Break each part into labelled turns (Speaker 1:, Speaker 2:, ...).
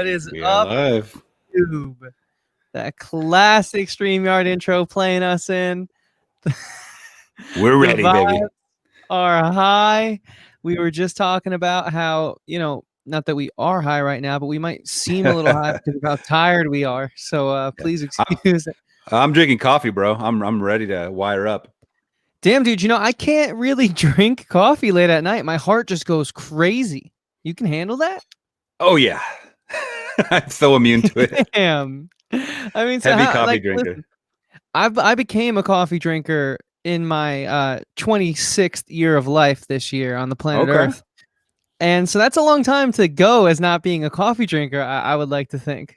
Speaker 1: is
Speaker 2: We are
Speaker 1: up,
Speaker 2: live.
Speaker 1: YouTube? That classic StreamYard intro playing us in.
Speaker 2: We're
Speaker 1: The
Speaker 2: ready, baby.
Speaker 1: vibes are high. We were just talking about how, not that we are high right now, but we might seem a little high because of how tired we are. So please excuse it.
Speaker 2: I'm drinking coffee, bro. I'm ready to wire up.
Speaker 1: Damn, dude, I can't really drink coffee late at night. My heart just goes crazy. You can handle that?
Speaker 2: Oh yeah. I'm so immune to it.
Speaker 1: Damn. I mean, so
Speaker 2: Heavy
Speaker 1: how,
Speaker 2: coffee
Speaker 1: like,
Speaker 2: drinker.
Speaker 1: listen, I became a coffee drinker in my 26th year of life this year on the planet
Speaker 2: Okay.
Speaker 1: Earth. And so that's a long time to go as not being a coffee drinker, I would like to think.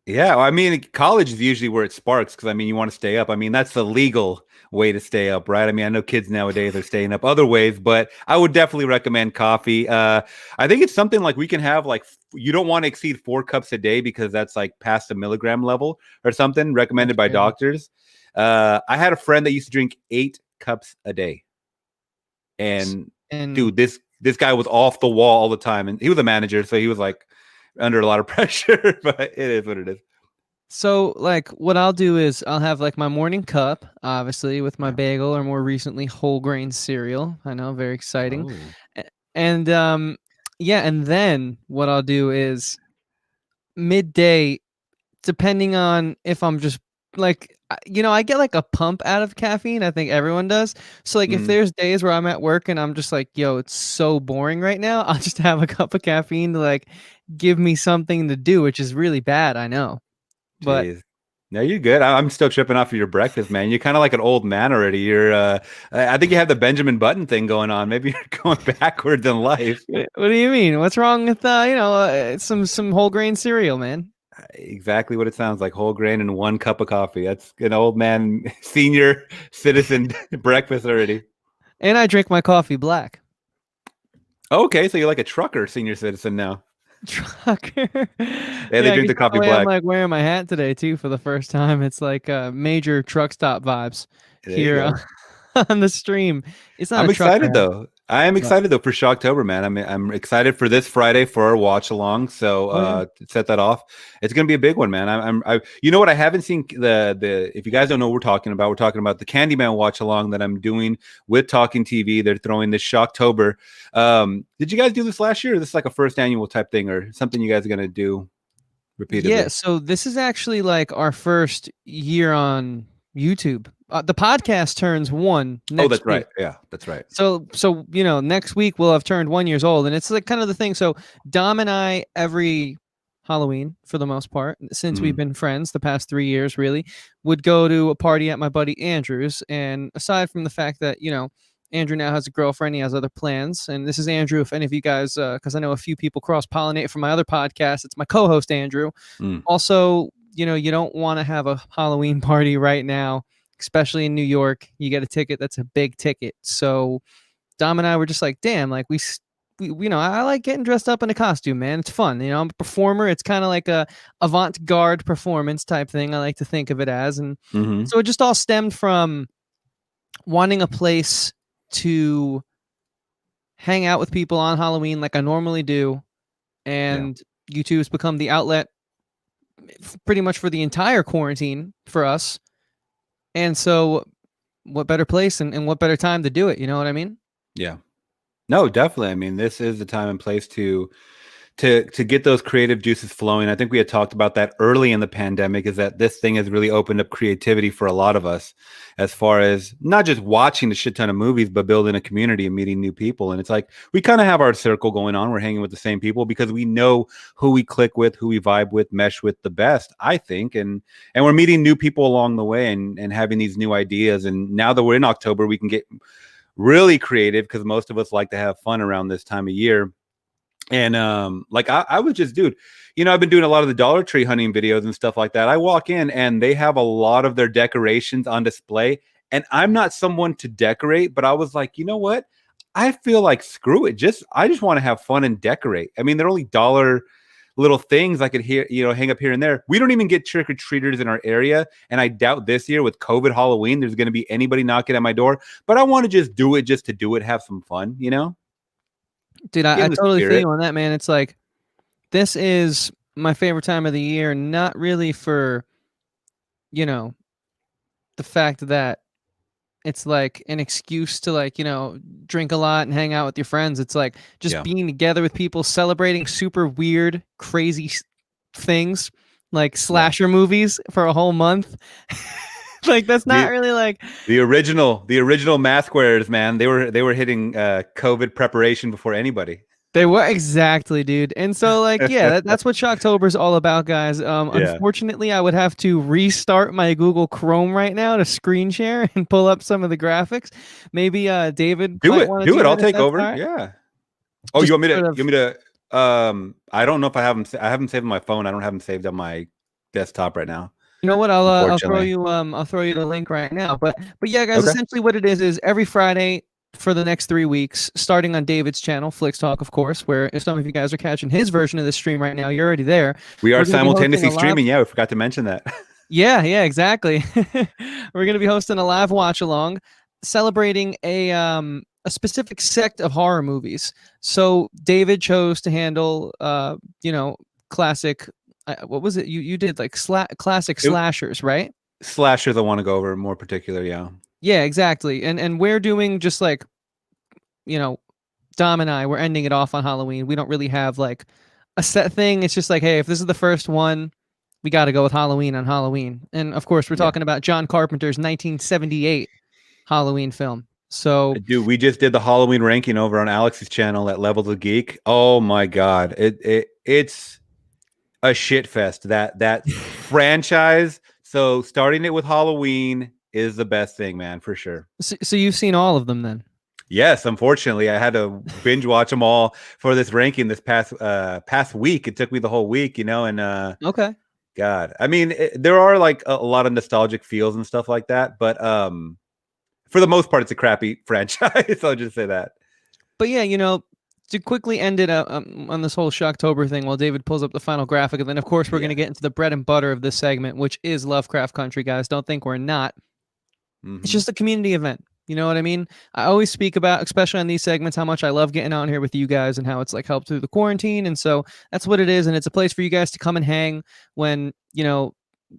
Speaker 2: Yeah, well, I mean, college is usually where it sparks because you want to stay up. I mean, that's the legal way to stay up, right? I mean, I know kids nowadays are staying up other ways, but I would definitely recommend coffee. I think it's something like we can have you don't want to exceed 4 cups a day because that's like past the milligram level or something recommended by doctors. I had a friend that used to drink 8 cups a day, and dude, this guy was off the wall all the time, and he was a manager, so he was like under a lot of pressure, but it is what it is.
Speaker 1: So, like, what I'll do is I'll have like my morning cup, obviously, with my bagel, or more recently, whole grain cereal. I know, very exciting. And yeah, and then what I'll do is midday, depending on if I'm just like, I get like a pump out of caffeine. I think everyone does. So like, if there's days where I'm at work and I'm just like, yo, it's so boring right now, I'll just have a cup of caffeine to like give me something to do, which is really bad, I know. But
Speaker 2: Jeez. No, you're good. I'm still tripping off of your breakfast, man. You're kind of like an old man already. I think you have the Benjamin Button thing going on. Maybe you're going backwards in life.
Speaker 1: what do you mean? What's wrong with some whole grain cereal, man?
Speaker 2: Exactly what it sounds like. Whole grain and 1 cup of coffee. That's an old man, senior citizen breakfast already.
Speaker 1: And I drink my coffee black.
Speaker 2: Okay, so you're like a trucker senior citizen now.
Speaker 1: Trucker.
Speaker 2: Yeah, they drink the coffee black.
Speaker 1: I'm like wearing my hat today too for the first time. It's like major truck stop vibes here on the stream. It's not.
Speaker 2: I'm excited
Speaker 1: hat.
Speaker 2: though. I am excited though for Shocktober, man. I'm excited for this Friday for our watch along. So set that off. It's gonna be a big one, man. You know what? I haven't seen the. If you guys don't know what we're talking about the Candyman watch along that I'm doing with Talking TV. They're throwing this Shocktober. Did you guys do this last year? Or is this like a first annual type thing, or something you guys are gonna do repeatedly?
Speaker 1: Yeah. So this is actually like our first year on YouTube. The podcast turns 1 next week.
Speaker 2: That's right. Yeah, that's right.
Speaker 1: So next week we'll have turned 1 year old, and it's like kind of the thing. So Dom and I, every Halloween for the most part, since we've been friends the past 3 years, really, would go to a party at my buddy Andrew's. And aside from the fact that Andrew now has a girlfriend, he has other plans. And this is Andrew. If any of you guys, because I know a few people cross-pollinate from my other podcast, it's my co-host Andrew. Also, you don't want to have a Halloween party right now, especially in New York. You get a ticket, that's a big ticket. So Dom and I were just like, damn, like we I like getting dressed up in a costume, man. It's fun. I'm a performer. It's kind of like a avant-garde performance type thing, I like to think of it as. And so it just all stemmed from wanting a place to hang out with people on Halloween like I normally do. And YouTube has become the outlet pretty much for the entire quarantine for us. And so what better place and what better time to do it? You know what I mean?
Speaker 2: Yeah. No, definitely. I mean, this is the time and place to get those creative juices flowing. I think we had talked about that early in the pandemic, is that this thing has really opened up creativity for a lot of us, as far as not just watching a shit ton of movies, but building a community and meeting new people. And it's like, we kind of have our circle going on. We're hanging with the same people because we know who we click with, who we vibe with, mesh with the best, I think. And we're meeting new people along the way and having these new ideas. And now that we're in October, we can get really creative because most of us like to have fun around this time of year. And I was just, dude, I've been doing a lot of the Dollar Tree hunting videos and stuff like that. I walk in and they have a lot of their decorations on display, and I'm not someone to decorate, but I was like, you know what? I feel like screw it. I just want to have fun and decorate. I mean, they're only dollar little things I could hang up here and there. We don't even get trick-or-treaters in our area, and I doubt this year with COVID Halloween there's going to be anybody knocking at my door, but I want to just do it just to do it, have some fun,
Speaker 1: Dude, I totally feel you on that, man. It's like, this is my favorite time of the year, not really for, you know, the fact that it's like an excuse to like, drink a lot and hang out with your friends. It's like just
Speaker 2: Yeah.
Speaker 1: being together with people, celebrating super weird, crazy things like
Speaker 2: Yeah.
Speaker 1: slasher movies for a whole month. Like that's not
Speaker 2: The
Speaker 1: really like
Speaker 2: the original mask wearers, man. They were hitting COVID preparation before anybody.
Speaker 1: they were exactly, dude. And so like, yeah, that's what Shocktober's all about, guys.
Speaker 2: Yeah.
Speaker 1: Unfortunately, I would have to restart my Google Chrome right now to screen share and pull up some of the graphics. Maybe David
Speaker 2: Do
Speaker 1: might
Speaker 2: it.
Speaker 1: want to
Speaker 2: Do
Speaker 1: do
Speaker 2: it. I'll
Speaker 1: that if
Speaker 2: take
Speaker 1: that's all
Speaker 2: over.
Speaker 1: right.
Speaker 2: Yeah. Oh,
Speaker 1: Just
Speaker 2: you want me to?
Speaker 1: sort
Speaker 2: You
Speaker 1: of,
Speaker 2: want me to? I don't know if I have them. I have them saved on my phone. I don't have them saved on my desktop right now.
Speaker 1: you know what? I'll throw
Speaker 2: Unfortunately.
Speaker 1: you I'll throw you the link right now. But yeah, guys,
Speaker 2: Okay.
Speaker 1: essentially what it is every Friday for the next 3 weeks, starting on David's channel, Flix Talk, of course, where if some of you guys are catching his version of the stream right now, you're already there.
Speaker 2: We are
Speaker 1: We're gonna be hosting
Speaker 2: simultaneously
Speaker 1: a live.
Speaker 2: streaming. Yeah, we forgot to mention that.
Speaker 1: Yeah, exactly. We're gonna be hosting a live watch along, celebrating a specific sect of horror movies. So David chose to handle classic. What was it? You did like classic
Speaker 2: It,
Speaker 1: slashers, right?
Speaker 2: slashers, I want to go over more particular. Yeah.
Speaker 1: Yeah, exactly. And we're doing just like you know Dom and I. We're ending it off on Halloween. We don't really have like a set thing. It's just like, hey, if this is the first one, we got to go with Halloween on Halloween. And of course, we're
Speaker 2: Yeah.
Speaker 1: talking about John Carpenter's 1978 Halloween film. So,
Speaker 2: Dude, we just did the Halloween ranking over on Alex's channel at Levels of Geek. Oh my god, it's a shit fest. That franchise. So starting it with Halloween is the best thing, man, for sure.
Speaker 1: so you've seen all of them then?
Speaker 2: Yes, unfortunately, I had to binge watch them all for this ranking this past week. It took me the whole week, and
Speaker 1: Okay.
Speaker 2: God, I mean, there are like a lot of nostalgic feels and stuff like that, but for the most part, it's a crappy franchise. I'll just say that.
Speaker 1: But yeah, to quickly end it on this whole Shocktober thing while David pulls up the final graphic, and then of course we're going
Speaker 2: Yeah.
Speaker 1: to get into the bread and butter of this segment, which is Lovecraft Country, guys. Don't think we're not. It's just a community event. You know what I mean? I always speak about, especially on these segments, how much I love getting out here with you guys and how it's like helped through the quarantine. And so that's what it is. And it's a place for you guys to come and hang when,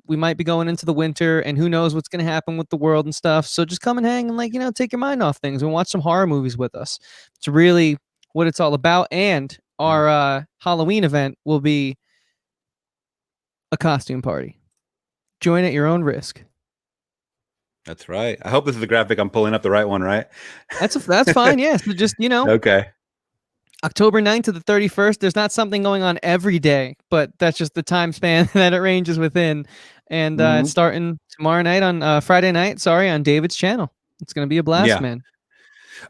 Speaker 1: we might be going into the winter and who knows what's going to happen with the world and stuff. So just come and hang and like, take your mind off things and watch some horror movies with us. It's really what it's all about. And our Halloween event will be a costume party. Join at your own risk.
Speaker 2: That's right. I hope this is the graphic I'm pulling up the right one, right?
Speaker 1: That's fine. Yeah. So just,
Speaker 2: Okay.
Speaker 1: October 9th to the 31st, there's not something going on every day, but that's just the time span that it ranges within. And it's starting tomorrow night on Friday night, on David's channel. It's going to be a blast, man.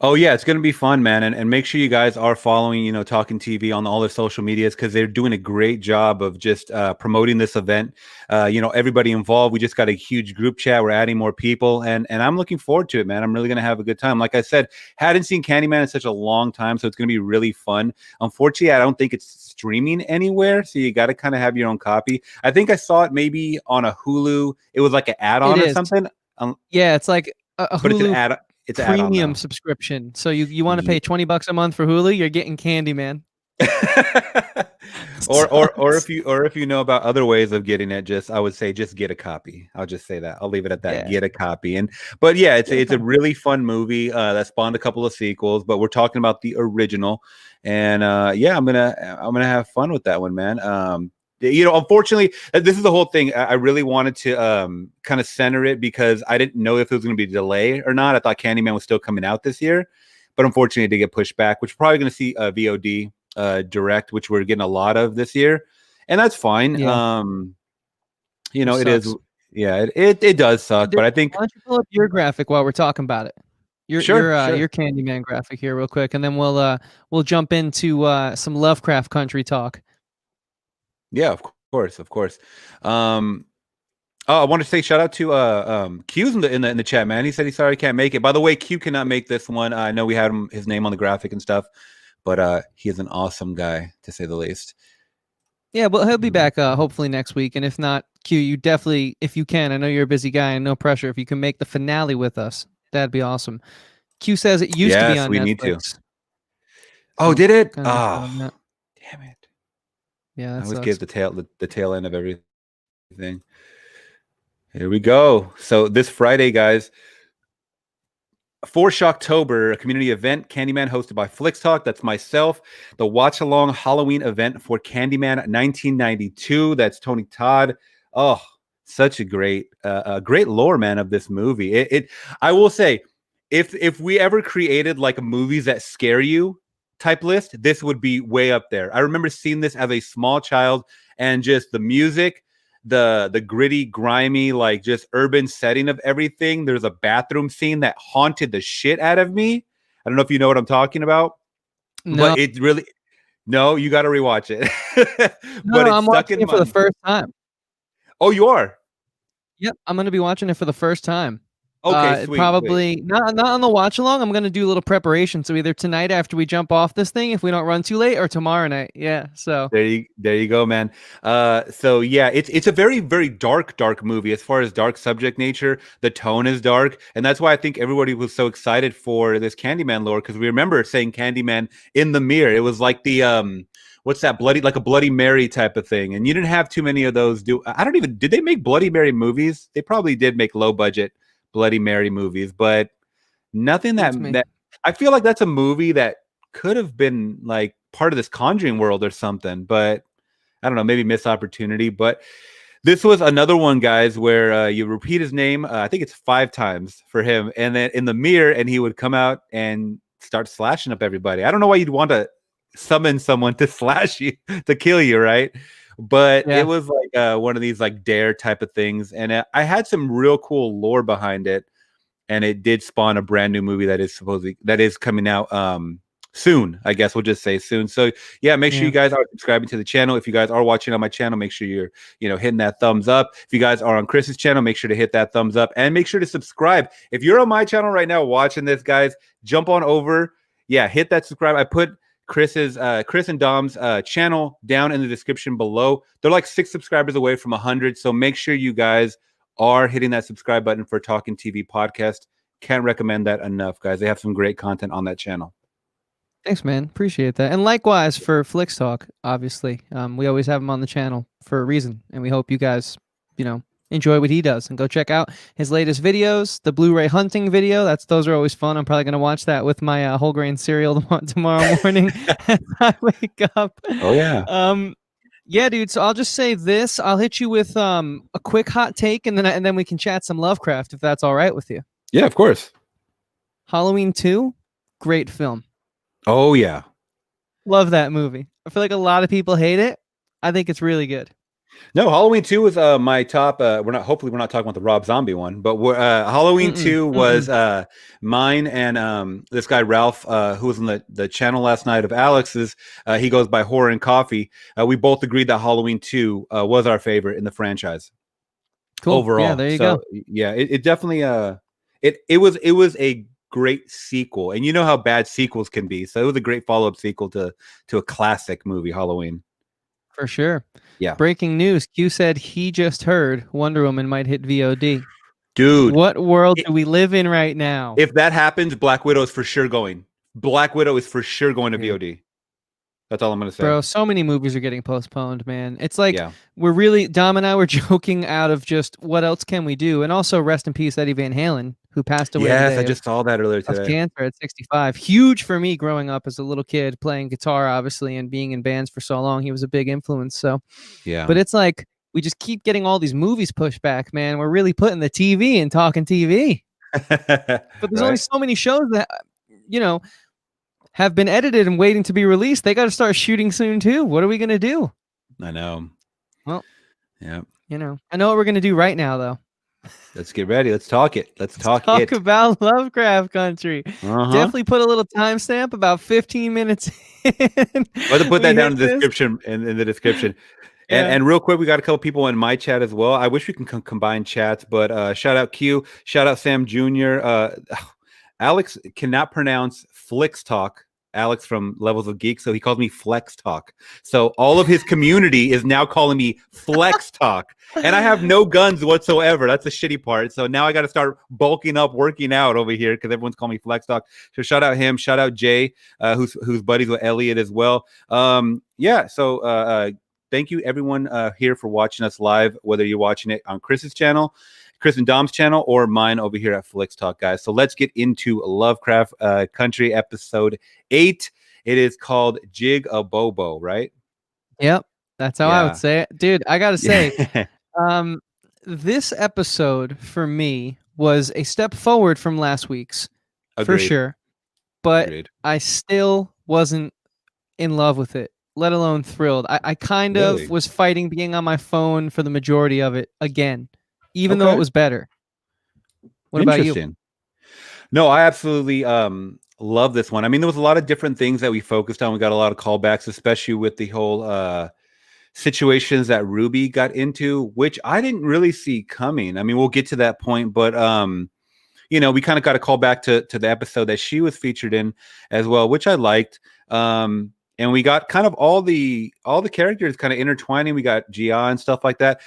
Speaker 2: Oh yeah, it's gonna be fun, man, and make sure you guys are following, Talking TV on all their social medias because they're doing a great job of just promoting this event. Everybody involved. We just got a huge group chat. We're adding more people, and I'm looking forward to it, man. I'm really gonna have a good time. Like I said, hadn't seen Candyman in such a long time, so it's gonna be really fun. Unfortunately, I don't think it's streaming anywhere, so you got to kind of have your own copy. I think I saw it maybe on a Hulu. It was like an add-on or something.
Speaker 1: Yeah, it's like a Hulu.
Speaker 2: But it's an add-on. It's
Speaker 1: premium subscription. So you want to pay $20 a month for Hulu, you're getting Candyman.
Speaker 2: or if you know about other ways of getting it, I would say just get a copy. I'll just say that. I'll leave it at that. Yeah. Get a copy. But yeah, it's a really fun movie that spawned a couple of sequels, but we're talking about the original. And I'm gonna have fun with that one, man. Unfortunately, this is the whole thing. I really wanted to kind of center it because I didn't know if it was going to be a delay or not. I thought Candyman was still coming out this year, but unfortunately, it did get pushed back, which we're probably going to see VOD direct, which we're getting a lot of this year, and that's fine.
Speaker 1: Yeah.
Speaker 2: It is. Yeah, it does suck, but I think.
Speaker 1: Why don't you pull up your graphic while we're talking about it? Your Candyman graphic here, real quick, and then we'll jump into some Lovecraft Country talk.
Speaker 2: Yeah, of course. I want to say shout out to Q's in the chat, man. He said he's sorry he can't make it. By the way, Q cannot make this one. I know we had his name on the graphic and stuff, but he is an awesome guy to say the least.
Speaker 1: Yeah, well, he'll be back hopefully next week, and if not, Q, you definitely, if you can, I know you're a busy guy and no pressure. If you can make the finale with us, that'd be awesome. Q says it used to be on Netflix.
Speaker 2: Need to. Oh, did it? Oh, damn it.
Speaker 1: Yeah,
Speaker 2: I
Speaker 1: that
Speaker 2: always
Speaker 1: sucks.
Speaker 2: get the tail end of everything. Here we go. So this Friday, guys, for Shocktober, a community event, Candyman, hosted by Flix Talk. That's myself. The watch along Halloween event for Candyman 1992. That's Tony Todd. Oh, such a great lore, man, of this movie. I will say, if we ever created like a movies that scare you type list, this would be way up there. I remember seeing this as a small child, and just the music, the gritty, grimy, like just urban setting of everything. There's a bathroom scene that haunted the shit out of me. I don't know if you know what I'm talking about,
Speaker 1: No,
Speaker 2: but it really, no, you got to rewatch it.
Speaker 1: no,
Speaker 2: But
Speaker 1: no,
Speaker 2: it's
Speaker 1: I'm
Speaker 2: stuck
Speaker 1: watching
Speaker 2: in
Speaker 1: it for the
Speaker 2: my.
Speaker 1: first time.
Speaker 2: Oh, you are.
Speaker 1: Yep, I'm gonna be watching it for the first time.
Speaker 2: Okay, sweet, sweet.
Speaker 1: Probably not on the watch along. I'm gonna do a little preparation. So either tonight after we jump off this thing, if we don't run too late, or tomorrow night. Yeah. So
Speaker 2: There you go, man. So yeah, it's a very, very dark movie as far as dark subject nature. The tone is dark, and that's why I think everybody was so excited for this Candyman lore, because we remember saying Candyman in the mirror. It was like the what's that, bloody, like a Bloody Mary type of thing, and you didn't have too many of those. I don't even, did they make Bloody Mary movies? They probably did make low budget Bloody Mary movies, but nothing
Speaker 1: beats me.
Speaker 2: that I feel like that's a movie that could have been like part of this Conjuring world or something, but I don't know, maybe missed opportunity. But this was another one, guys, where you repeat his name. I think it's 5 times for him, and then in the mirror, and he would come out and start slashing up everybody. I don't know why you'd want to summon someone to slash you, to kill you, right? But
Speaker 1: Yeah.
Speaker 2: it was like one of these like dare type of things, and I had some real cool lore behind it, and it did spawn a brand new movie that is coming out soon. I guess we'll just say soon. So yeah, make sure you guys are subscribing to the channel. If you guys are watching on my channel, make sure you're hitting that thumbs up. If you guys are on Chris's channel, make sure to hit that thumbs up, and make sure to subscribe. If you're on my channel right now watching this, guys, jump on over. Yeah, hit that subscribe. I put Chris and Dom's channel down in the description below. They're like 6 subscribers away from 100, so make sure you guys are hitting that subscribe button for Talking TV Podcast. Can't recommend that enough, guys. They have some great content on that channel.
Speaker 1: Thanks, man. Appreciate that. And likewise for Flix Talk, obviously. We always have him on the channel for a reason. And we hope you guys, enjoy what he does. And go check out his latest videos, the Blu-ray hunting video. Those are always fun. I'm probably going to watch that with my whole grain cereal tomorrow morning as I wake up.
Speaker 2: Oh, yeah.
Speaker 1: Yeah, dude. So I'll just say this. I'll hit you with a quick hot take, and then we can chat some Lovecraft, if that's all right with you.
Speaker 2: Yeah, of course.
Speaker 1: Halloween 2, great film.
Speaker 2: Oh, yeah.
Speaker 1: Love that movie. I feel like a lot of people hate it. I think it's really good.
Speaker 2: No, Halloween 2 was my top. Hopefully we're not talking about the Rob Zombie one, but Halloween 2 was mine and this guy Ralph, who was on the channel last night of Alex's. He goes by Horror and Coffee. We both agreed that Halloween 2 was our favorite in the franchise.
Speaker 1: Cool.
Speaker 2: Overall.
Speaker 1: Yeah, there you go.
Speaker 2: Yeah, it definitely it was a great sequel, and you know how bad sequels can be. So it was a great follow-up sequel to a classic movie, Halloween.
Speaker 1: For sure.
Speaker 2: Yeah.
Speaker 1: Breaking news. Q said he just heard Wonder Woman might hit VOD.
Speaker 2: Dude.
Speaker 1: What world do we live in right now?
Speaker 2: If that happens, Black Widow is for sure going. Black Widow is for sure going to VOD. That's all I'm going to say.
Speaker 1: Bro, so many movies are getting postponed, man. It's like Dom and I were joking out of just what else can we do? And also rest in peace, Eddie Van Halen, who passed away.
Speaker 2: Yes, I just saw that earlier today.
Speaker 1: Of cancer at 65. Huge for me growing up as a little kid, playing guitar, obviously, and being in bands for so long. He was a big influence. So, yeah. But it's like we just keep getting all these movies pushed back, man. We're really putting the TV and talking TV. But there's only so many shows that, have been edited and waiting to be released. They got to start shooting soon too. What are we going to do?
Speaker 2: I know.
Speaker 1: Well,
Speaker 2: yeah.
Speaker 1: I know what we're going to do right now, though.
Speaker 2: Let's get ready. Let's talk it. Let's talk
Speaker 1: about Lovecraft Country. Definitely put a little timestamp about 15 minutes in.
Speaker 2: I'll put that down in the description. In the description. And real quick, we got a couple people in my chat as well. I wish we can combine chats, but shout out Q, shout out Sam Jr. Alex cannot pronounce Flix Talk. Alex from Levels of Geek, so he calls me Flex Talk. So all of his community is now calling me Flex Talk, and I have no guns whatsoever. That's the shitty part. So now I got to start bulking up, working out over here because everyone's calling me Flex Talk. So shout out him, shout out Jay, who's buddies with Elliot as well. So thank you everyone here for watching us live, whether you're watching it on Chris's channel, Chris and Dom's channel, or mine over here at Flix Talk, guys. So let's get into Lovecraft Country episode 8. It is called Jig-a-Bobo, right?
Speaker 1: Yep, that's how I would say it, dude. I gotta say, this episode for me was a step forward from last week's, for sure. But I still wasn't in love with it, let alone thrilled. I kind of was fighting being on my phone for the majority of it again, even though it was better. What about you?
Speaker 2: No, I absolutely love this one. I mean, there was a lot of different things that we focused on. We got a lot of callbacks, especially with the whole situations that Ruby got into, which I didn't really see coming. I mean, we'll get to that point, but you know, we kind of got a call back to the episode that she was featured in as well, which I liked. And we got kind of all the characters kind of intertwining. We got Gia and stuff like that.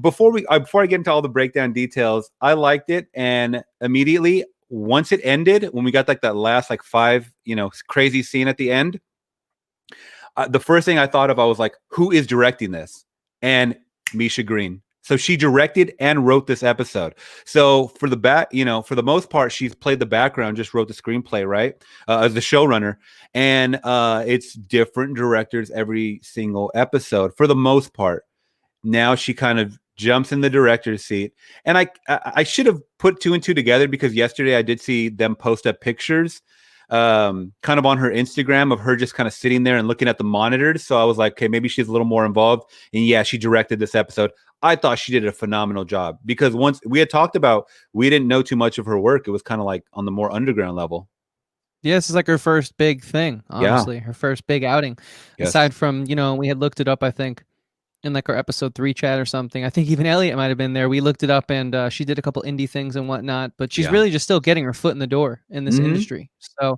Speaker 2: Before I get into all the breakdown details, I liked it, and immediately once it ended, when we got like that last like 5, you know, crazy scene at the end, the first thing I thought of, I was like, who is directing this? And Misha Green. So she directed and wrote this episode. So for the most part, she's played the background, just wrote the screenplay, right? As the showrunner. And it's different directors every single episode for the most part. Now she kind of jumps in the director's seat. And I should have put 2 and 2 together, because yesterday I did see them post up pictures kind of on her Instagram of her just kind of sitting there and looking at the monitors. So I was like, okay, maybe she's a little more involved. And yeah, she directed this episode. I thought she did a phenomenal job, because once we had talked about, we didn't know too much of her work. It was kind of like on the more underground level.
Speaker 1: Yeah, this is like her first big thing, honestly. Her first big outing. Aside from, you know, we had looked it up, I think, in like our episode 3 chat or something. I think even Elliot might have been there. We looked it up, and she did a couple indie things and whatnot, but she's really just still getting her foot in the door in this industry. So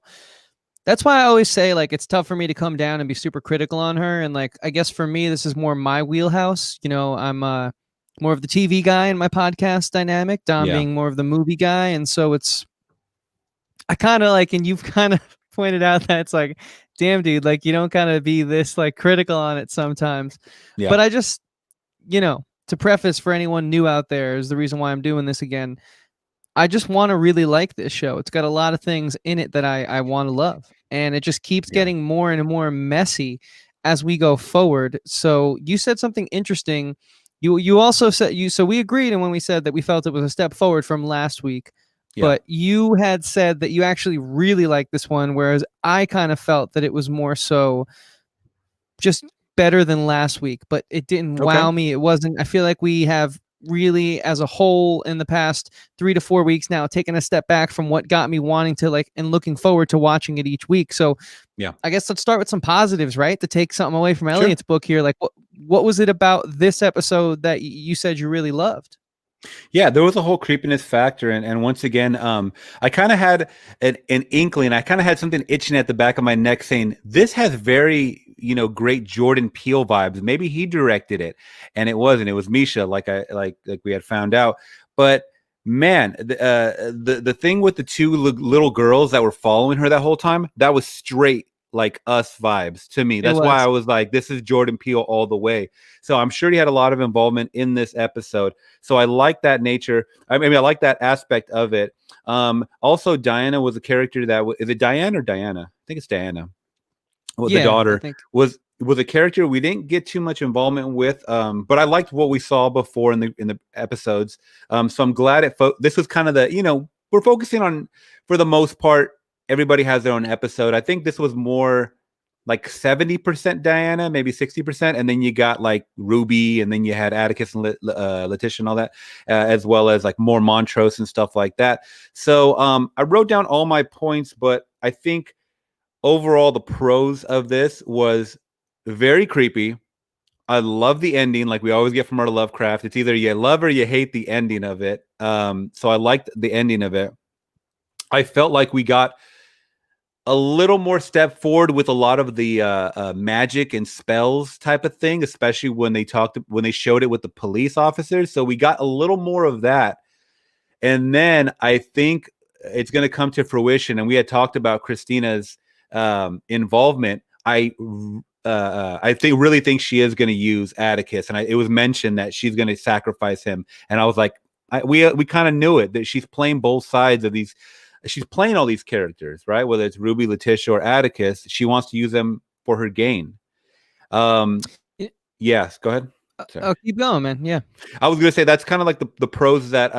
Speaker 1: that's why I always say, like, it's tough for me to come down and be super critical on her. And like, I guess for me, this is more my wheelhouse. You know, I'm more of the TV guy in my podcast dynamic, Dom being more of the movie guy. And so I kind of like, and you've kind of pointed out that it's like, damn, dude, like, you don't kind of be this like critical on it sometimes. But I just, you know, to preface for anyone new out there, is the reason why I'm doing this again. I just want to really like this show. It's got a lot of things in it that I want to love, and it just keeps getting more and more messy as we go forward. So you said something interesting. You also said so we agreed, and when we said that we felt it was a step forward from last week, but you had said that you actually really liked this one, whereas I kind of felt that it was more so just better than last week, but it didn't wow me. It wasn't. I feel like we have really, as a whole, in the past 3 to 4 weeks now, taken a step back from what got me wanting to like and looking forward to watching it each week. So I guess let's start with some positives, right? To take something away from Elliot's book here. Like, what was it about this episode that you said you really loved?
Speaker 2: Yeah, there was a whole creepiness factor, and once again, I kind of had an inkling. I kind of had something itching at the back of my neck, saying this has very, you know, great Jordan Peele vibes. Maybe he directed it, and it wasn't. It was Misha, like we had found out. But man, the thing with the 2 little girls that were following her that whole time, that was straight like Us vibes to me. That's why I was like, this is Jordan Peele all the way. So I'm sure he had a lot of involvement in this episode. So I like that nature. I mean, I like that aspect of it. Also, Diana was a character that is it Diane or Diana? I think it's Diana. Well, the daughter was a character we didn't get too much involvement with, but I liked what we saw before in the episodes. So I'm glad this was kind of the, you know, we're focusing on, for the most part, everybody has their own episode. I think this was more like 70% Diana, maybe 60%, and then you got like Ruby, and then you had Atticus and Letitia and all that, as well as like more Montrose and stuff like that. So I wrote down all my points, but I think overall the pros of this was very creepy. I love the ending, like we always get from our Lovecraft. It's either you love or you hate the ending of it. So I liked the ending of it. I felt like we got a little more step forward with a lot of the magic and spells type of thing, especially when they showed it with the police officers. So we got a little more of that. And then I think it's going to come to fruition. And we had talked about Christina's involvement. I I really think she is going to use Atticus, and it was mentioned that she's going to sacrifice him, and I was like, we kind of knew it, that she's playing both sides of these. She's playing all these characters, right? Whether it's Ruby, Letitia, or Atticus, she wants to use them for her gain. Yes, go ahead. Sorry.
Speaker 1: Oh, keep going, man. Yeah.
Speaker 2: I was gonna say that's kind of like the pros that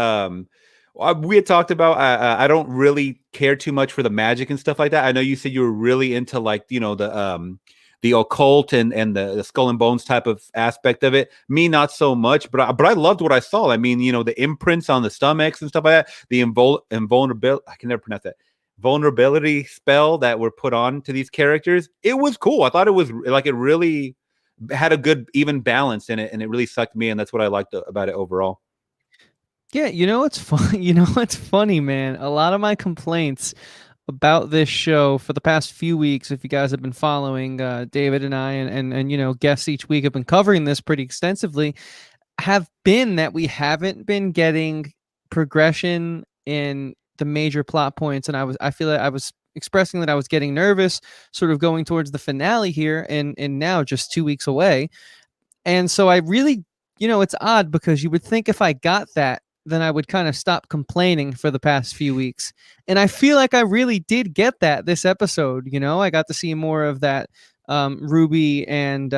Speaker 2: we had talked about. I don't really care too much for the magic and stuff like that. I know you said you were really into like, you know, the occult and the skull and bones type of aspect of it. Me, not so much, but I loved what I saw. I mean, you know, the imprints on the stomachs and stuff like that. The invulnerability, I can never pronounce that. Vulnerability spell that were put on to these characters. It was cool. I thought it was like, it really had a good even balance in it, and it really sucked me, and that's what I liked about it overall.
Speaker 1: Yeah, you know what's funny? You know what's funny, man? A lot of my complaints about this show for the past few weeks, if you guys have been following, David and I and you know, guests each week have been covering this pretty extensively, have been that we haven't been getting progression in the major plot points, and I feel like I was expressing that I was getting nervous, sort of going towards the finale here, and now just 2 weeks away. And so I really, you know, it's odd because you would think if I got that, then I would kind of stop complaining for the past few weeks. And I feel like I really did get that this episode. You know, I got to see more of that Ruby and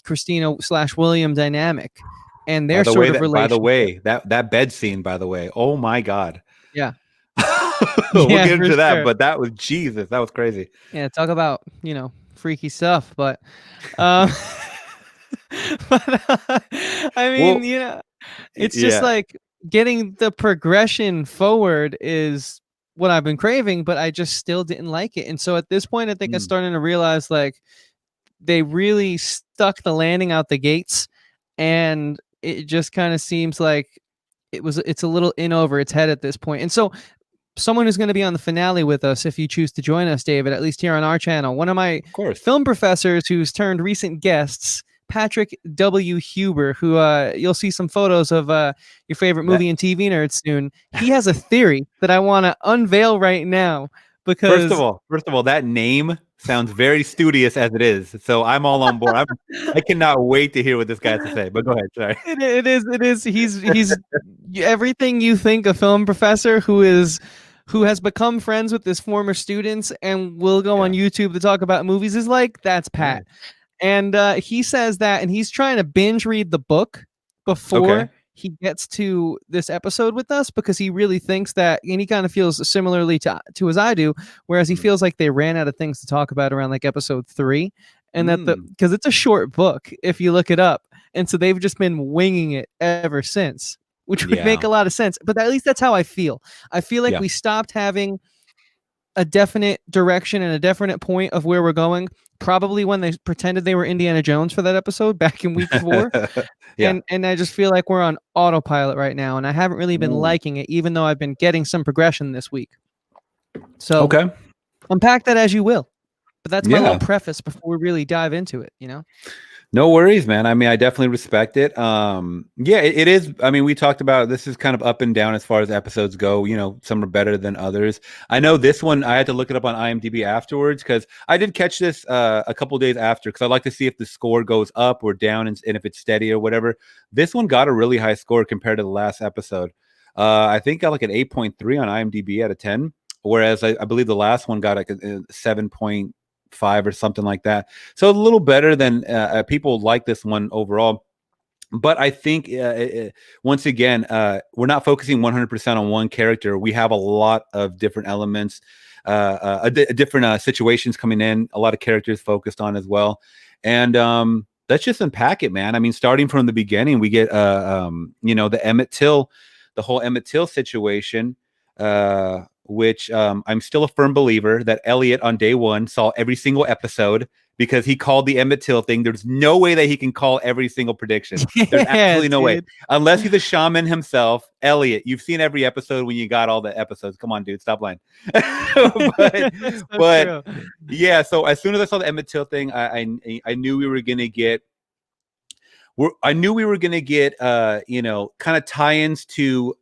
Speaker 1: Christina/William dynamic and their sort of relationship.
Speaker 2: By the way, that bed scene, by the way, oh my God.
Speaker 1: Yeah.
Speaker 2: We'll get into that, but that was Jesus. That was crazy.
Speaker 1: Yeah. Talk about, you know, freaky stuff. But, but I mean, you know, it's just like getting the progression forward is what I've been craving, but I just still didn't like it. And so at this point, I think I'm starting to realize like they really stuck the landing out the gates, and it just kind of seems like it's a little in over its head at this point. And so someone who's going to be on the finale with us, if you choose to join us, David, at least here on our channel, one of my film professors who's turned recent guests, Patrick W. Huber, who you'll see some photos of your favorite movie and TV nerd soon. He has a theory that I want to unveil right now because
Speaker 2: first of all, that name sounds very studious as it is. So I'm all on board. I cannot wait to hear what this guy has to say. But go ahead. Sorry.
Speaker 1: It is. He's everything you think a film professor who has become friends with his former students and will go on YouTube to talk about movies is like. That's Pat. And he says that, and he's trying to binge read the book before he gets to this episode with us, because he really thinks that, and he kind of feels similarly to as I do, whereas he feels like they ran out of things to talk about around like episode 3, and that because it's a short book if you look it up, and so they've just been winging it ever since, which would make a lot of sense. But at least that's how I feel. I feel like we stopped having a definite direction and a definite point of where we're going, probably when they pretended they were Indiana Jones for that episode back in week 4. And I just feel like we're on autopilot right now, and I haven't really been liking it, even though I've been getting some progression this week. So unpack that as you will, but that's my little preface before we really dive into it, you know?
Speaker 2: No worries, man. I mean, I definitely respect it. It is. I mean, we talked about this is kind of up and down as far as episodes go. You know, some are better than others. I know this one, I had to look it up on IMDb afterwards, because I did catch this a couple days after, because I like to see if the score goes up or down and if it's steady or whatever. This one got a really high score compared to the last episode. I think got like an 8.3 on IMDb out of 10, whereas I believe the last one got like a 7.5 or something like that. So a little better than people like this one overall. But I think once again, we're not focusing 100% on one character. We have a lot of different elements, different situations coming in, a lot of characters focused on as well. And let's just unpack it, man. I mean, starting from the beginning, we get you know, the whole Emmett Till situation, which I'm still a firm believer that Elliot on day one saw every single episode, because he called the Emmett Till thing. There's no way that he can call every single prediction. There's absolutely no way. Unless he's a shaman himself. Elliot, you've seen every episode when you got all the episodes. Come on, dude, stop lying. but yeah, so as soon as I saw the Emmett Till thing, I knew we were gonna get you know, kind of tie-ins to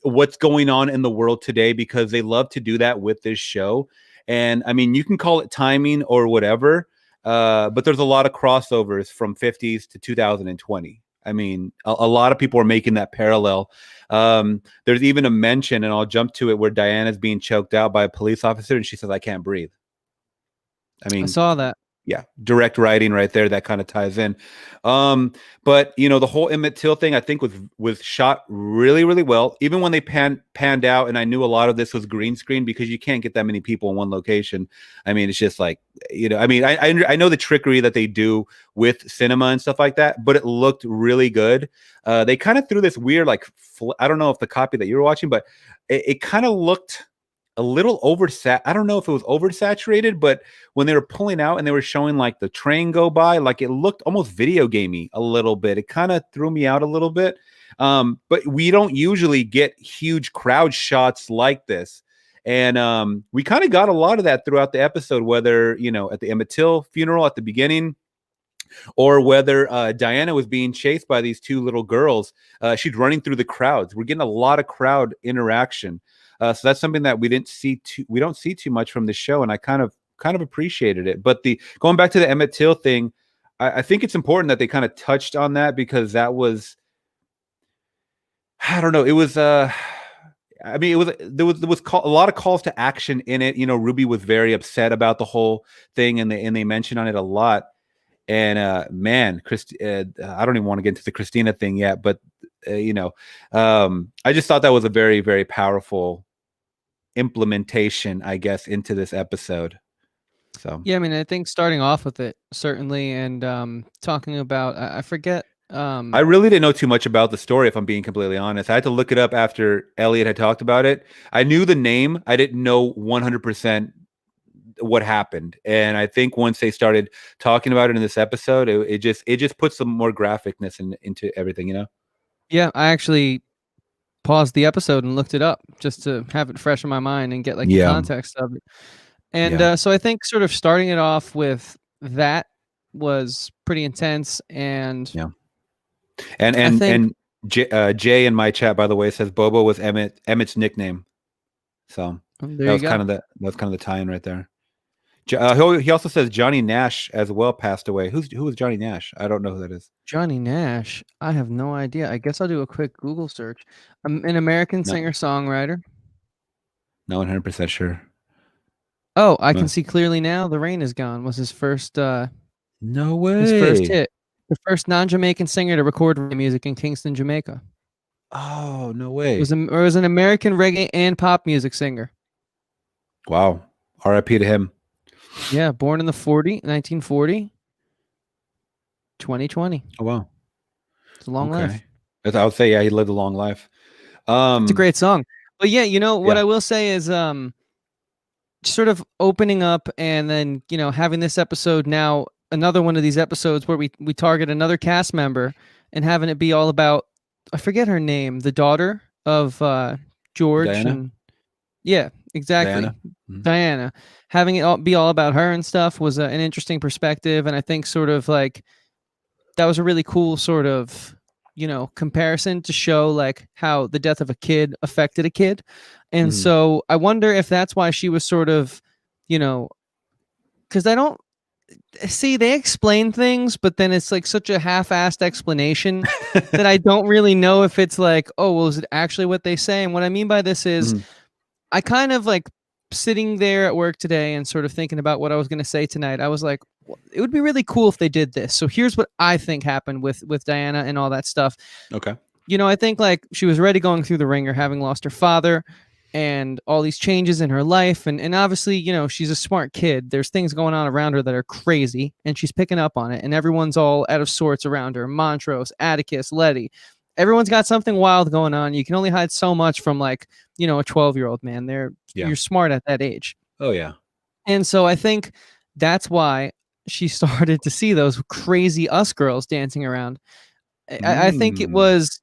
Speaker 2: what's going on in the world today, because they love to do that with this show. And I mean, you can call it timing or whatever. But there's a lot of crossovers from 50s to 2020. I mean, a lot of people are making that parallel. There's even a mention, and I'll jump to it, where Diana's being choked out by a police officer, and she says, "I can't breathe." I
Speaker 1: I
Speaker 2: mean,
Speaker 1: saw that.
Speaker 2: yeah, direct writing right there. That kind of ties in. But the whole Emmett Till thing, I think, was shot really, really well. Even when they panned out, and I knew a lot of this was green screen because you can't get that many people in one location. I mean, it's just like, I mean, I know the trickery that they do with cinema and stuff like that, but it looked really good. They kind of threw this weird, like, I don't know if the copy that you were watching, but it kind of looked a little I don't know if it was oversaturated, but when they were pulling out and they were showing like the train go by, like it looked almost video gamey a little bit. It kind of threw me out a little bit. But we don't usually get huge crowd shots like this. And we kind of got a lot of that throughout the episode, whether, at the Emmett Till funeral at the beginning, or whether Diana was being chased by these two little girls. She's running through the crowds. We're getting a lot of crowd interaction. So that's something that we don't see too much from the show, and I kind of appreciated it. But going back to the Emmett Till thing, I think it's important that they kind of touched on that, because that was, I don't know, it was I mean, there was a lot of calls to action in it. Ruby was very upset about the whole thing, and they mentioned on it a lot. And man, I don't even want to get into the Christina thing yet, but I just thought that was a very, very powerful implementation, I guess, into this episode. So
Speaker 1: Yeah, I mean, I think starting off with it certainly, and talking about, I forget.
Speaker 2: I really didn't know too much about the story, if I'm being completely honest. I had to look it up after Elliot had talked about it. I knew the name. I didn't know 100% what happened, and I think once they started talking about it in this episode, it just puts some more graphicness into everything.
Speaker 1: Yeah, I actually paused the episode and looked it up just to have it fresh in my mind and get like the context of it. And so I think sort of starting it off with that was pretty intense. And
Speaker 2: yeah, and Jay in my chat, by the way, says Bobo was Emmett's nickname. So
Speaker 1: that was
Speaker 2: kind of the tie-in right there. He also says Johnny Nash as well passed away. Who was Johnny Nash? I don't know who that is.
Speaker 1: Johnny Nash? I have no idea. I guess I'll do a quick Google search. An American singer-songwriter.
Speaker 2: Not 100% sure.
Speaker 1: Oh, I can see clearly now. The Rain Is Gone was his first.
Speaker 2: No way.
Speaker 1: His first hit. The first non-Jamaican singer to record music in Kingston, Jamaica.
Speaker 2: Oh, no way.
Speaker 1: It was an American reggae and pop music singer.
Speaker 2: Wow. R.I.P. to him.
Speaker 1: Yeah, born in 1940. 2020.
Speaker 2: Oh, wow.
Speaker 1: It's a long life.
Speaker 2: I would say, yeah, he lived a long life.
Speaker 1: It's a great song. But yeah, what I will say is sort of opening up and then, having this episode now, another one of these episodes where we target another cast member and having it be all about, I forget her name, the daughter of George.
Speaker 2: Diana?
Speaker 1: And yeah, exactly.
Speaker 2: Diana. Mm-hmm.
Speaker 1: Diana. Having it be all about her and stuff was an interesting perspective. And I think sort of like that was a really cool sort of, comparison to show like how the death of a kid affected a kid. And so I wonder if that's why she was sort of, because I don't see, they explain things, but then it's like such a half-assed explanation that I don't really know if it's like, oh, well, is it actually what they say? And what I mean by this is I kind of like sitting there at work today and sort of thinking about what I was going to say tonight. I was like, it would be really cool if they did this. So here's what I think happened with Diana and all that stuff.
Speaker 2: Okay.
Speaker 1: I think like she was already going through the ringer, having lost her father and all these changes in her life. And obviously, she's a smart kid. There's things going on around her that are crazy and she's picking up on it. And everyone's all out of sorts around her. Montrose, Atticus, Letty. Everyone's got something wild going on. You can only hide so much from like, a 12-year-old man. You're smart at that age.
Speaker 2: Oh, yeah.
Speaker 1: And so I think that's why she started to see those crazy us girls dancing around. I think it was,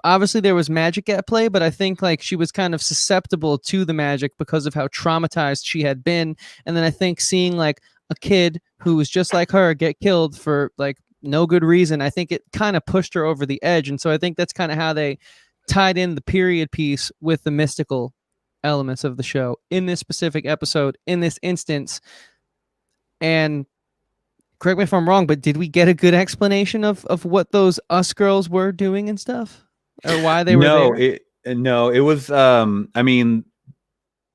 Speaker 1: obviously there was magic at play, but I think like she was kind of susceptible to the magic because of how traumatized she had been. And then I think seeing like a kid who was just like her get killed for like no good reason, I think it kind of pushed her over the edge. And so I think that's kind of how they tied in the period piece with the mystical elements of the show in this specific episode, in this instance. And correct me if I'm wrong, but did we get a good explanation of what those us girls were doing and stuff, or why they were
Speaker 2: No,
Speaker 1: there?
Speaker 2: it was I mean,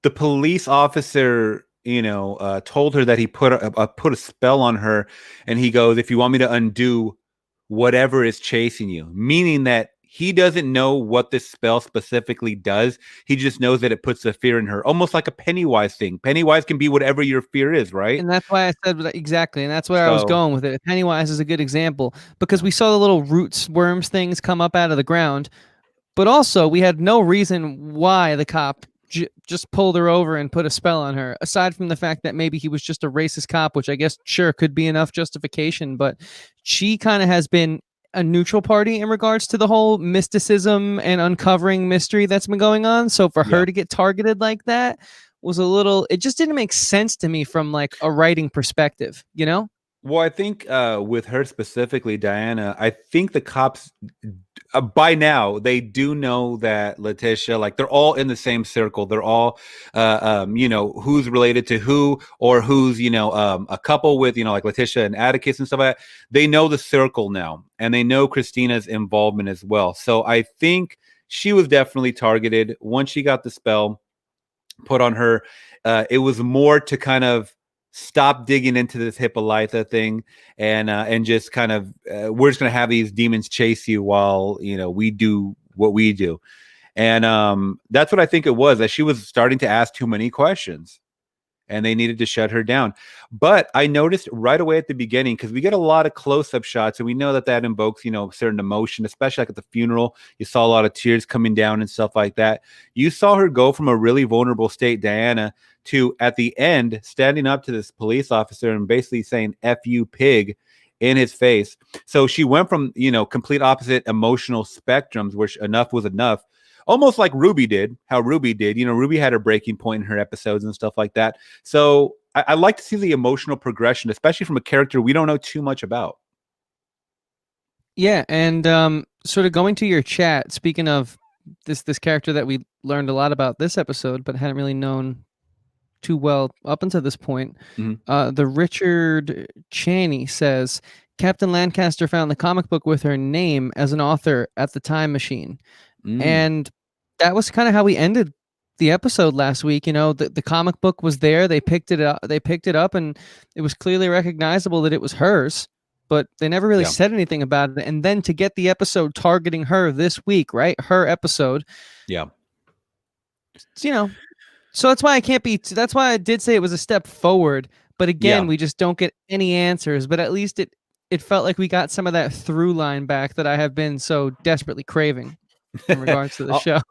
Speaker 2: the police officer, told her that he put a spell on her, and he goes, "If you want me to undo whatever is chasing you," meaning that he doesn't know what this spell specifically does. He just knows that it puts the fear in her, almost like a Pennywise thing. Pennywise can be whatever your fear is, right?
Speaker 1: And that's why I said exactly, and that's where I was
Speaker 2: So
Speaker 1: going with it. Pennywise is a good example because we saw the little roots, worms things come up out of the ground, but also we had no reason why the cop just pulled her over and put a spell on her, aside from the fact that maybe he was just a racist cop, which I guess sure could be enough justification, but she kind of has been a neutral party in regards to the whole mysticism and uncovering mystery that's been going on. So for
Speaker 2: yeah.
Speaker 1: her to get targeted like that was a little, it just didn't make sense to me from like a writing perspective, you know?
Speaker 2: Well, I think with her specifically, Diana, I think the cops by now they do know that Letitia, like they're all in the same circle. They're all, who's related to who, or who's, a couple with, like Letitia and Atticus and stuff like that. They know the circle now, and they know Christina's involvement as well. So I think she was definitely targeted once she got the spell put on her. It was more to kind of stop digging into this Hippolyta thing, and just kind of we're just gonna have these demons chase you while we do what we do. And that's what I think it was, that she was starting to ask too many questions, and they needed to shut her down. But I noticed right away at the beginning, because we get a lot of close-up shots, and we know that invokes, certain emotion, especially like at the funeral. You saw a lot of tears coming down and stuff like that. You saw her go from a really vulnerable state, Diana, to at the end standing up to this police officer and basically saying "F you, pig," in his face. So she went from complete opposite emotional spectrums, which enough was enough, almost like Ruby did, how Ruby did. Ruby had her breaking point in her episodes and stuff like that. So I like to see the emotional progression, especially from a character we don't know too much about.
Speaker 1: Yeah, and sort of going to your chat, speaking of this character that we learned a lot about this episode, but hadn't really known too well up until this point. The Richard Chaney says Captain Lancaster found the comic book with her name as an author at the Time Machine, and that was kind of how we ended the episode last week. The comic book was there. They picked it up, and it was clearly recognizable that it was hers. But they never really said anything about it. And then to get the episode targeting her this week, right? Her episode.
Speaker 2: Yeah.
Speaker 1: So that's why that's why I did say it was a step forward. But again, we just don't get any answers. But at least it felt like we got some of that through line back that I have been so desperately craving in regards to the show.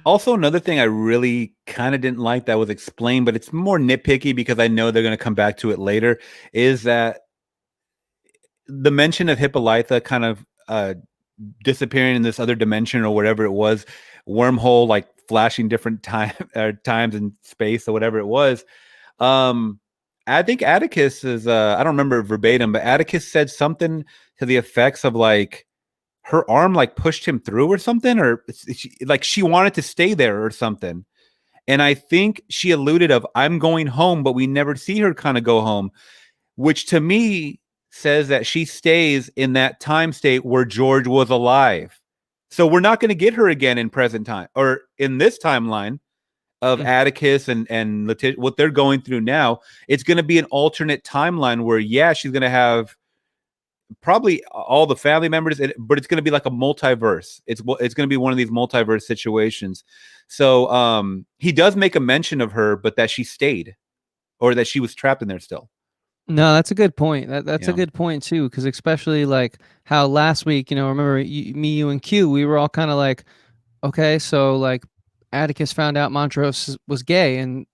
Speaker 2: Also, another thing I really kind of didn't like that was explained, but it's more nitpicky because I know they're going to come back to it later, is that the mention of Hippolyta kind of disappearing in this other dimension or whatever it was, wormhole, like flashing different times and space or whatever it was. I think Atticus is, I don't remember verbatim, but Atticus said something to the effects of like her arm like pushed him through or something, or like she wanted to stay there or something. And I think she alluded of, I'm going home, but we never see her kind of go home, which to me says that she stays in that time state where George was alive. So we're not going to get her again in present time or in this timeline of Atticus and Letitia, what they're going through now. It's going to be an alternate timeline where, she's going to have probably all the family members, but it's going to be like a multiverse. It's going to be one of these multiverse situations. So he does make a mention of her, but that she stayed or that she was trapped in there still.
Speaker 1: No, that's a good point. That's a good point too, because especially like how last week, remember you and Q, we were all kind of like, okay, so like Atticus found out Montrose was gay and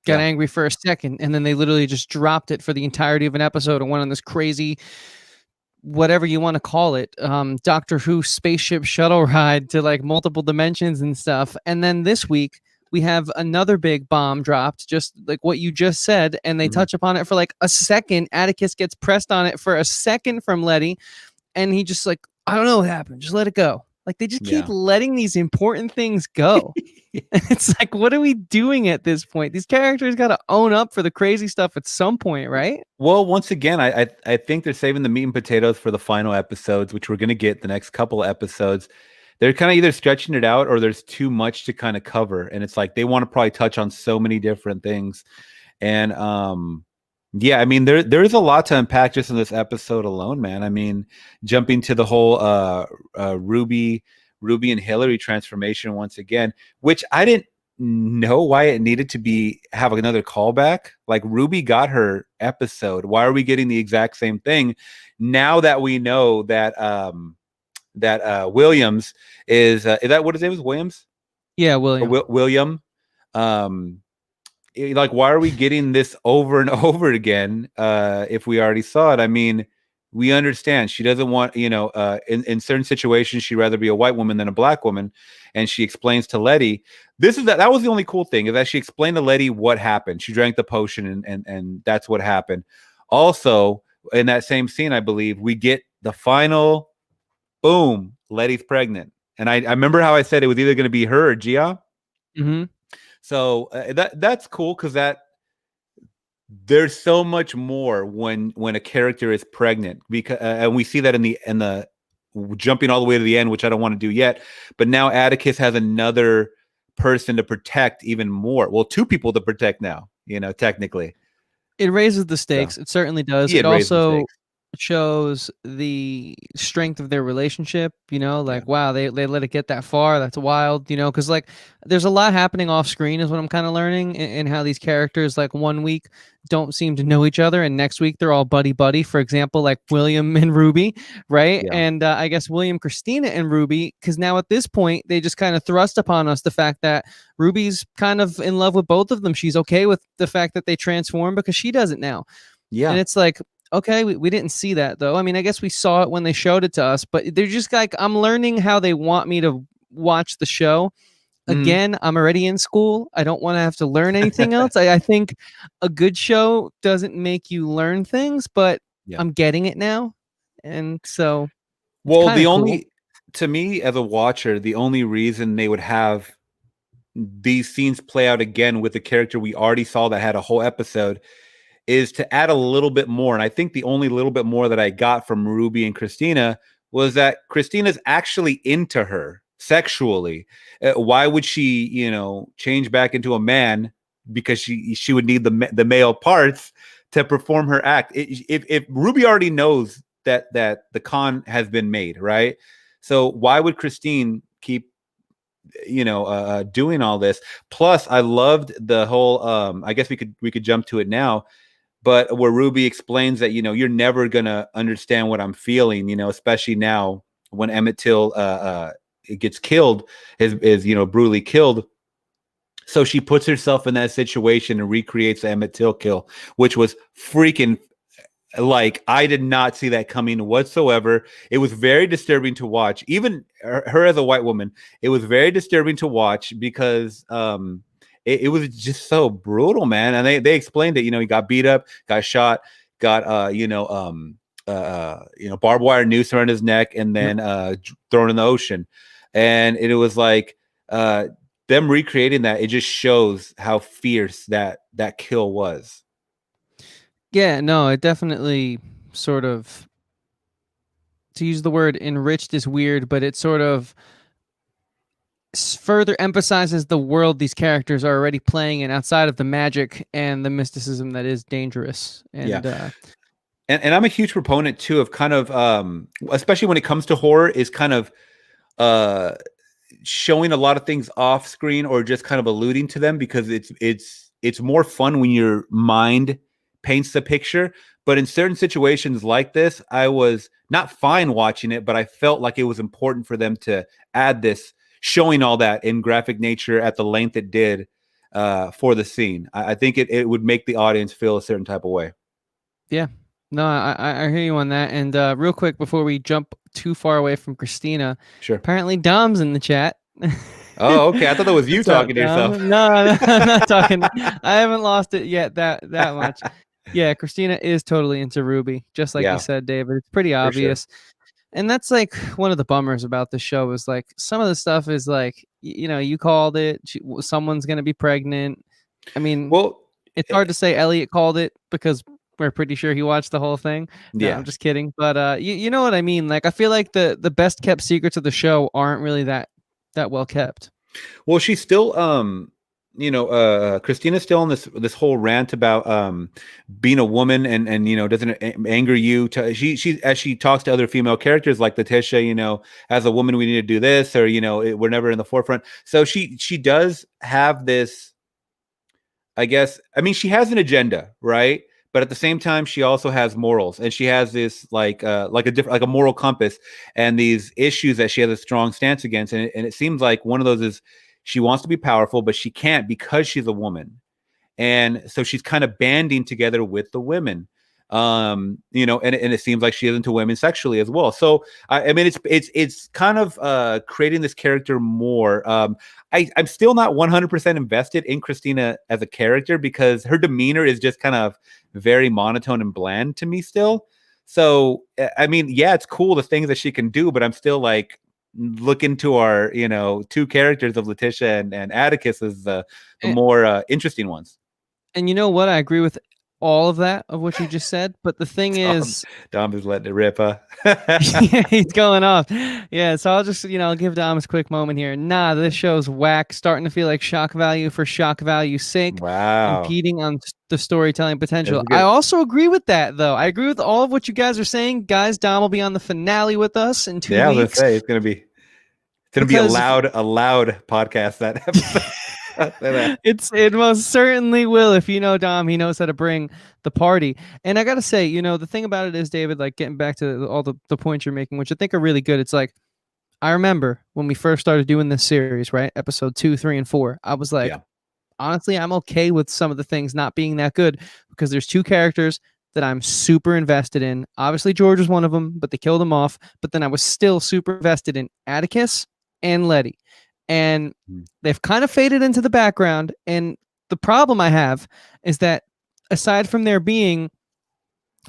Speaker 1: got angry for a second, and then they literally just dropped it for the entirety of an episode and went on this crazy, whatever you want to call it, Doctor Who spaceship shuttle ride to like multiple dimensions and stuff. And then this week we have another big bomb dropped, just like what you just said, and they touch upon it for like a second. Atticus gets pressed on it for a second from Letty, and he just like, I don't know what happened, just let it go. Like they just keep letting these important things go. It's like, what are we doing at this point? These characters got to own up for the crazy stuff at some point, right?
Speaker 2: Well, once again, I think they're saving the meat and potatoes for the final episodes, which we're going to get the next couple of episodes. They're kind of either stretching it out or there's too much to kind of cover, and it's like they want to probably touch on so many different things. And yeah, I mean there's a lot to unpack just in this episode alone, man. I mean, jumping to the whole Ruby and Hillary transformation once again, which I didn't know why it needed to have another callback. Like Ruby got her episode. Why are we getting the exact same thing now that we know that Williams is that what his name is? Williams?
Speaker 1: Yeah, William.
Speaker 2: William. Like, why are we getting this over and over again if we already saw it? I mean, we understand she doesn't want, in certain situations, she'd rather be a white woman than a black woman. And she explains to Letty, that was the only cool thing, is that she explained to Letty what happened. She drank the potion and that's what happened. Also, in that same scene, I believe, we get the final boom, Letty's pregnant. And I remember how I said it was either going to be her or Gia.
Speaker 1: Mm-hmm.
Speaker 2: So that's cool, because there's so much more when a character is pregnant, because and we see that in the jumping all the way to the end, which I don't want to do yet. But now Atticus has another person to protect even more. Well, two people to protect now. Technically,
Speaker 1: it raises the stakes. So, it certainly does. It also shows the strength of their relationship, wow, they let it get that far. That's wild, because like there's a lot happening off screen is what I'm kind of learning, and how these characters like one week don't seem to know each other and next week they're all buddy. For example, like William and Ruby, right? Yeah. And I guess William, Christina, and Ruby, because now at this point they just kind of thrust upon us the fact that Ruby's kind of in love with both of them. She's okay with the fact that they transform because she does it now. Yeah. And it's like, okay, we didn't see that though. I mean, I guess we saw it when they showed it to us, but they're just like, I'm learning how they want me to watch the show. Again, I'm already in school. I don't want to have to learn anything else. I think a good show doesn't make you learn things, but I'm getting it now. And so,
Speaker 2: well, to me as a watcher, the only reason they would have these scenes play out again with the character we already saw that had a whole episode is to add a little bit more. And I think the only little bit more that I got from Ruby and Christina was that Christina's actually into her sexually. Why would she, change back into a man? Because she would need the male parts to perform her act. If Ruby already knows that the con has been made, right? So why would Christine keep doing all this? Plus, I loved the whole. I guess we could jump to it now. But where Ruby explains that, you're never going to understand what I'm feeling, especially now when Emmett Till gets killed, is brutally killed. So she puts herself in that situation and recreates the Emmett Till kill, which was freaking, like, I did not see that coming whatsoever. It was very disturbing to watch. Even her as a white woman, it was very disturbing to watch because it was just so brutal, man. And they explained it. He got beat up, got shot, got barbed wire noose around his neck, and then thrown in the ocean. And it was like them recreating that. It just shows how fierce that kill was.
Speaker 1: Yeah, no, it definitely sort of, to use the word enriched is weird, but it sort of further emphasizes the world these characters are already playing in outside of the magic and the mysticism that is dangerous. And
Speaker 2: and I'm a huge proponent too of kind of especially when it comes to horror, is kind of showing a lot of things off screen or just kind of alluding to them, because it's more fun when your mind paints the picture. But in certain situations like this, I was not fine watching it, but I felt like it was important for them to add this, showing all that in graphic nature at the length it did for the scene. I think it would make the audience feel a certain type of way.
Speaker 1: Yeah, no, I hear you on that. And real quick, before we jump too far away from Christina,
Speaker 2: sure.
Speaker 1: Apparently Dom's in the chat.
Speaker 2: Oh, okay. I thought that was you talking to yourself.
Speaker 1: No, I'm not talking. I haven't lost it yet that much. Yeah, Christina is totally into Ruby, just like you said, David. It's pretty obvious. And that's like one of the bummers about the show is like some of the stuff is like, you called it. Someone's going to be pregnant. I mean,
Speaker 2: Well,
Speaker 1: it's hard to say Elliot called it because we're pretty sure he watched the whole thing. No,
Speaker 2: yeah.
Speaker 1: I'm just kidding. But you know what I mean? Like I feel like the best kept secrets of the show aren't really that well kept.
Speaker 2: Well, she's still Christina's still on this whole rant about being a woman and doesn't it anger you to she as she talks to other female characters like Letitia, as a woman we need to do this, or we're never in the forefront. So she does have this, I guess, I mean, she has an agenda, right? But at the same time, she also has morals, and she has this like a different, like a moral compass, and these issues that she has a strong stance against. And it seems like one of those is she wants to be powerful, but she can't because she's a woman, and so she's kind of banding together with the women. And it seems like she is into women sexually as well. So I mean, it's kind of creating this character more. I'm still not 100% invested in Christina as a character because her demeanor is just kind of very monotone and bland to me still. So I mean, yeah, it's cool the things that she can do, but I'm still like look into our two characters of Letitia and Atticus as the
Speaker 1: And,
Speaker 2: more interesting ones.
Speaker 1: and you know what? I agree with all of that of what you just said. But the thing
Speaker 2: Dom,
Speaker 1: is,
Speaker 2: Dom is letting it rip, huh?
Speaker 1: yeah, he's going off. Yeah, so I'll just, give Dom a quick moment here. Nah, this show's whack, starting to feel like shock value for shock value's sake,
Speaker 2: Wow.
Speaker 1: impeding on the storytelling
Speaker 2: That's
Speaker 1: potential.
Speaker 2: a
Speaker 1: I
Speaker 2: good.
Speaker 1: also agree with that, though. I agree with all of what you guys are saying. Guys, Dom will be on the finale with us in two
Speaker 2: Yeah, I was gonna
Speaker 1: weeks
Speaker 2: say it's gonna be a
Speaker 1: because
Speaker 2: loud podcast that episode.
Speaker 1: it most certainly will. If you know Dom, he knows how to bring the party. And I gotta say, the thing about it is, David, like getting back to all the points you're making, which I think are really good. It's like I remember when we first started doing this series, right? Episode 2, 3, and 4. I was like,
Speaker 2: Yeah.
Speaker 1: honestly, I'm okay with some of the things not being that good because there's two characters that I'm super invested in. Obviously, George was one of them, but they killed him off. But then I was still super invested in Atticus and Letty. And they've kind of faded into the background. And the problem I have is that aside from there being,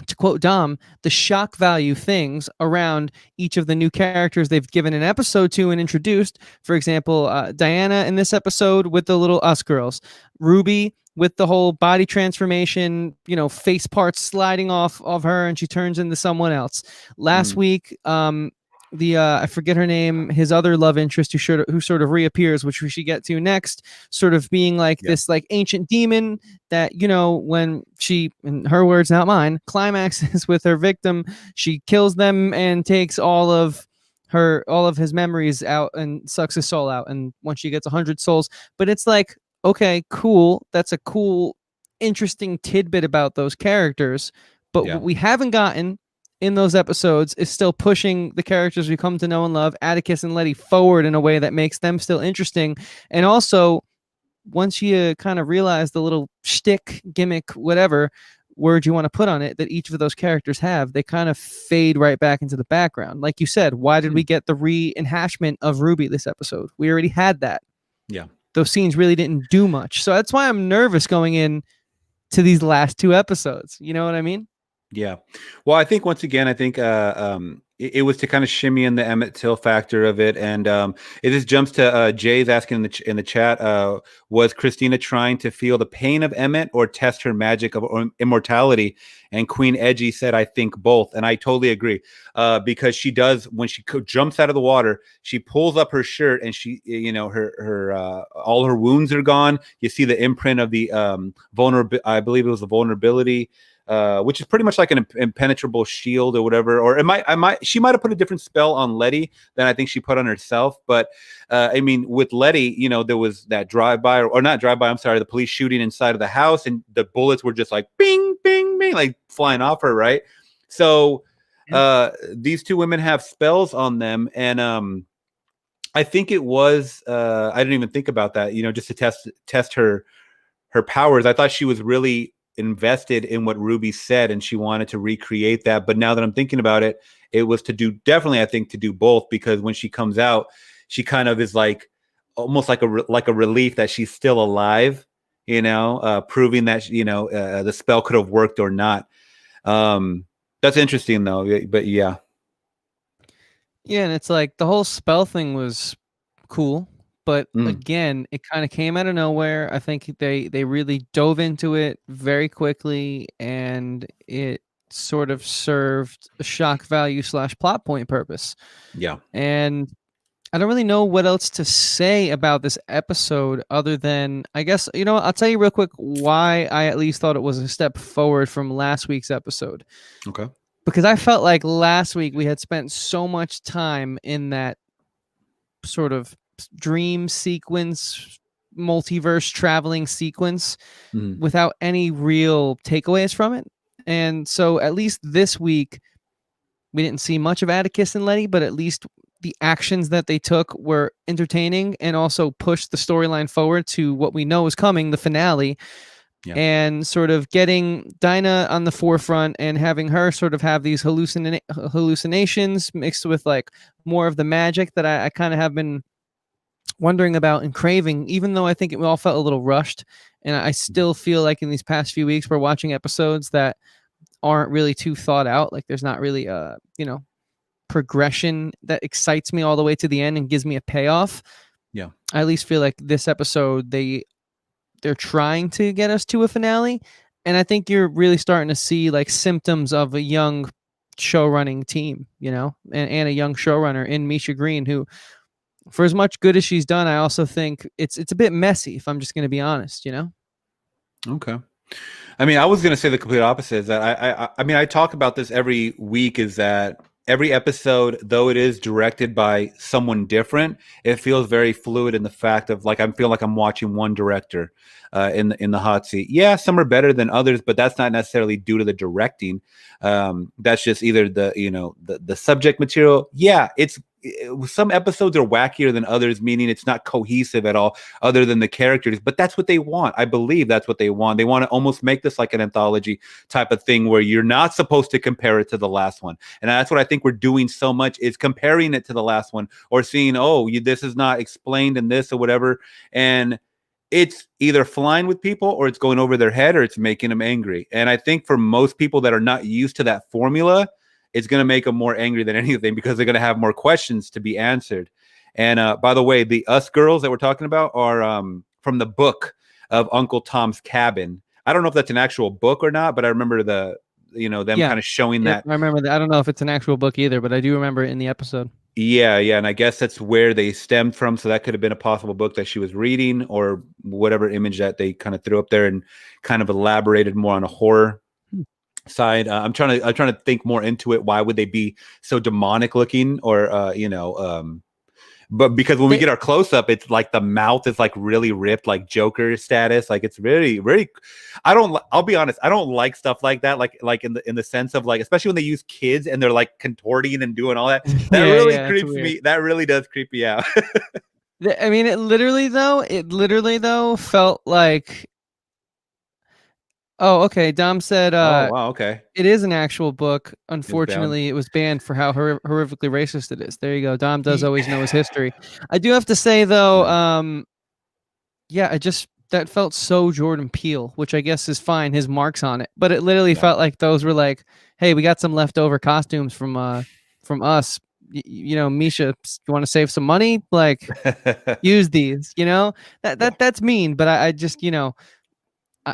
Speaker 1: to quote Dom, the shock value things around each of the new characters they've given an episode to and introduced. For example, Diana in this episode with the little us girls, Ruby with the whole body transformation, face parts sliding off of her and she turns into someone else. Last week, the I forget her name, his other love interest who sort of reappears, which we should get to next, sort of being like this like ancient demon that when she, in her words not mine, climaxes with her victim, she kills them and takes all of his memories out and sucks his soul out, and once she gets 100 souls. But it's like, okay, cool, that's a cool interesting tidbit about those characters, but what we haven't gotten in those episodes is still pushing the characters we come to know and love, Atticus and Letty, forward in a way that makes them still interesting. And also, once you kind of realize the little shtick, gimmick, whatever word you want to put on it that each of those characters have, they kind of fade right back into the background. Like you said, why did we get the rehashment of Ruby this episode? We already had that.
Speaker 2: Yeah.
Speaker 1: Those scenes really didn't do much. So that's why I'm nervous going in to these last two episodes. You know what I mean?
Speaker 2: Yeah. Well, I think once again, it was to kind of shimmy in the Emmett Till factor of it, and it just jumps to Jay's asking in the chat, was Christina trying to feel the pain of Emmett or test her magic of immortality? And Queen Edgy said, I think both, and I totally agree, because she does when she jumps out of the water, she pulls up her shirt, and she, her all her wounds are gone. You see the imprint of the vulnerability. I believe it was the vulnerability. Which is pretty much like an impenetrable shield or whatever. Or she might have put a different spell on Letty than I think she put on herself. But I mean, with Letty, there was that drive-by or not drive-by. I'm sorry, the police shooting inside of the house, and the bullets were just like bing, bing, bing, like flying off her. Right. So these two women have spells on them, and I think it was. I didn't even think about that. Just to test her powers. I thought she was really invested in what Ruby said and she wanted to recreate that. But now that I'm thinking about it, it was to do both, because when she comes out, she kind of is like almost like a relief that she's still alive, proving that the spell could have worked or not. That's interesting though. But yeah.
Speaker 1: Yeah, and it's like the whole spell thing was cool, but
Speaker 2: Mm,
Speaker 1: again, it kind of came out of nowhere. I think they really dove into it very quickly, and it sort of served a shock value slash plot point purpose.
Speaker 2: yeah.
Speaker 1: And I don't really know what else to say about this episode other than I guess I'll tell you real quick why I at least thought it was a step forward from last week's episode,
Speaker 2: Okay.
Speaker 1: because I felt like last week we had spent so much time in that sort of dream sequence, multiverse traveling sequence
Speaker 2: Mm,
Speaker 1: without any real takeaways from it. And so at least this week we didn't see much of Atticus and Letty, but at least the actions that they took were entertaining and also pushed the storyline forward to what we know is coming, the finale,
Speaker 2: yeah.
Speaker 1: and sort of getting Dinah on the forefront and having her sort of have these hallucinations mixed with like more of the magic that I kind of have been wondering about and craving, even though I think it all felt a little rushed. And I still feel like in these past few weeks, we're watching episodes that aren't really too thought out. Like there's not really progression that excites me all the way to the end and gives me a payoff.
Speaker 2: Yeah.
Speaker 1: I at least feel like this episode they're trying to get us to a finale, and I think you're really starting to see like symptoms of a young show running team, and a young showrunner in Misha Green, who, for as much good as she's done, I also think it's a bit messy, if I'm just going to be honest.
Speaker 2: Okay. I mean, I was going to say the complete opposite. Is that I mean, I talk about this every week. Is that every episode, though it is directed by someone different, it feels very fluid in the fact of like I feel like I'm watching one director in the hot seat. Yeah, some are better than others, but that's not necessarily due to the directing. That's just either the subject material. Yeah, some episodes are wackier than others, meaning it's not cohesive at all other than the characters, but that's what they want. I believe that's what they want. They want to almost make this like an anthology type of thing where you're not supposed to compare it to the last one. And that's what I think we're doing so much, is comparing it to the last one or seeing, this is not explained in this or whatever. And it's either flying with people or it's going over their head or it's making them angry. And I think for most people that are not used to that formula, it's going to make them more angry than anything because they're going to have more questions to be answered. And by the way, the Us girls that we're talking about are from the book of Uncle Tom's Cabin. I don't know if that's an actual book or not, but I remember them
Speaker 1: Yeah.
Speaker 2: kind of showing
Speaker 1: Yep,
Speaker 2: that.
Speaker 1: I remember that. I don't know if it's an actual book either, but I do remember it in the episode.
Speaker 2: Yeah, and I guess that's where they stemmed from. So that could have been a possible book that she was reading or whatever image that they kind of threw up there and kind of elaborated more on a horror side. I'm trying to think more into it. Why would they be so demonic looking, or but because when we get our close up, it's like the mouth is like really ripped, like Joker status. Like it's very, very. I'll be honest. I don't like stuff like that. Like in the sense of like, especially when they use kids and they're like contorting and doing all that. That really creeps me. That really does creep me out.
Speaker 1: I mean, it literally though felt like. Oh, okay. Dom said,
Speaker 2: Oh wow, okay.
Speaker 1: it is an actual book.
Speaker 2: It was bound.
Speaker 1: Unfortunately, it was banned for how horrifically racist it is. There you go. Dom does always know his history. I do have to say though, yeah, that felt so Jordan Peele, which I guess is fine. His marks on it, but it literally felt like those were like, hey, we got some leftover costumes from us. Misha, you want to save some money? Like, use these. That's mean, but I just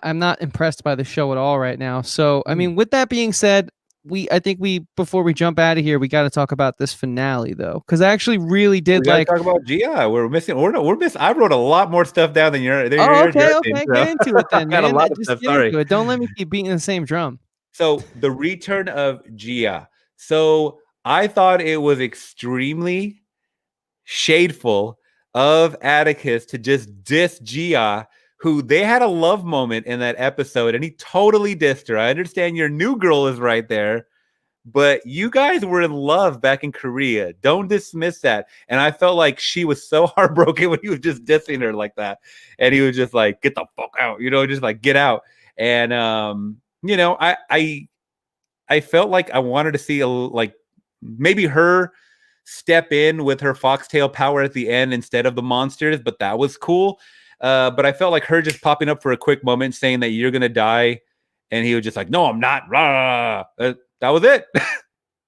Speaker 1: I'm not impressed by the show at all right now. So, I mean, with that being said, I think before we jump out of here, we got to talk about this finale though, because I actually really did
Speaker 2: we talk about Gia. We're missing. We're missing. I wrote a lot more stuff down than you're.
Speaker 1: Oh, okay. Get into it then,
Speaker 2: got a
Speaker 1: man.
Speaker 2: lot of
Speaker 1: Just
Speaker 2: stuff.
Speaker 1: get
Speaker 2: Sorry.
Speaker 1: into it. Don't let me keep beating the same drum.
Speaker 2: So the return of Gia. So I thought it was extremely shadeful of Atticus to just diss Gia, who they had a love moment in that episode, and he totally dissed her. I understand your new girl is right there, but you guys were in love back in Korea. Don't dismiss that. And I felt like she was so heartbroken when he was just dissing her like that. And he was just like, get the fuck out, just like get out. And I felt like I wanted to see like maybe her step in with her foxtail power at the end instead of the monsters, but that was cool. But I felt like her just popping up for a quick moment saying that you're gonna die, and he was just like, no, I'm not. That was it.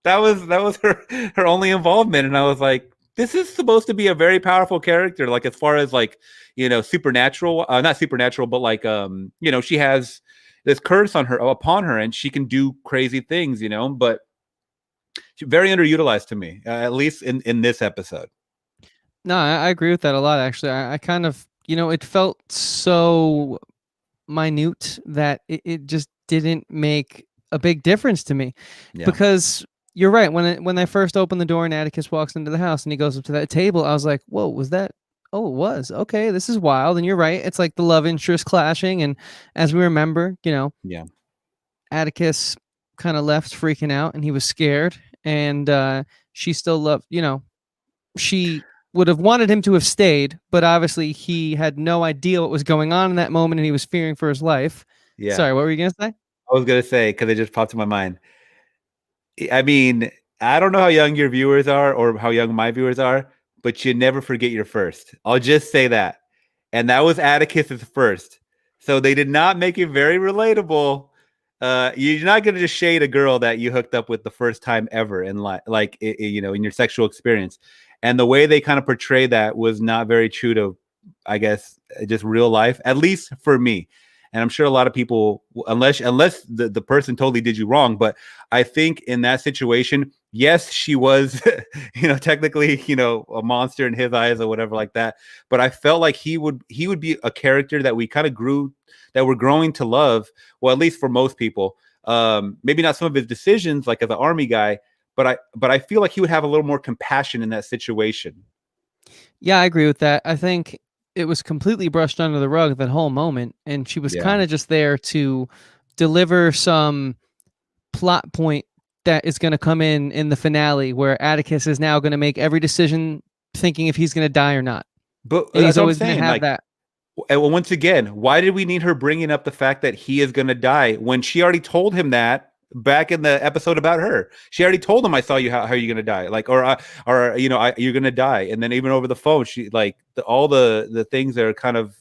Speaker 2: that was her only involvement, and I was like, this is supposed to be a very powerful character, like as far as like supernatural, not supernatural, but like she has this curse upon her, and she can do crazy things, but she's very underutilized to me, at least in this episode.
Speaker 1: No, I agree with that a lot. Actually, I kind of it felt so minute that it just didn't make a big difference to me,
Speaker 2: Yeah.
Speaker 1: because you're right. When I first opened the door and Atticus walks into the house and he goes up to that table, I was like, whoa, was that? Oh, it was. Okay, this is wild. And you're right. It's like the love interest clashing. And as we remember,
Speaker 2: Yeah.
Speaker 1: Atticus kind of left freaking out and he was scared. And she still loved, she would have wanted him to have stayed, but obviously he had no idea what was going on in that moment and he was fearing for his life.
Speaker 2: Yeah.
Speaker 1: Sorry, what were you going to say?
Speaker 2: I was going to say, because it just popped in my mind. I mean, I don't know how young your viewers are or how young my viewers are, but you never forget your first. I'll just say that. And that was Atticus's first. So they did not make it very relatable. You're not going to just shade a girl that you hooked up with the first time ever in life, like, in your sexual experience. And the way they kind of portray that was not very true to, I guess, just real life, at least for me. And I'm sure a lot of people, unless the person totally did you wrong, but I think in that situation, yes, she was, technically, a monster in his eyes or whatever like that. But I felt like he would be a character that we kind of that we're growing to love. Well, at least for most people, maybe not some of his decisions, like as an army guy, but I feel like he would have a little more compassion in that situation.
Speaker 1: Yeah, I agree with that. I think it was completely brushed under the rug, that whole moment, and she was kind of just there to deliver some plot point that is going to come in the finale, where Atticus is now going to make every decision thinking if he's going to die or not.
Speaker 2: But
Speaker 1: and he's always going to have
Speaker 2: like,
Speaker 1: that.
Speaker 2: And once again, why did we need her bringing up the fact that he is going to die when she already told him that back in the episode about her? She already told him, "I saw you. How are you going to die? Like, or you're going to die." And then even over the phone, she like all the things that are kind of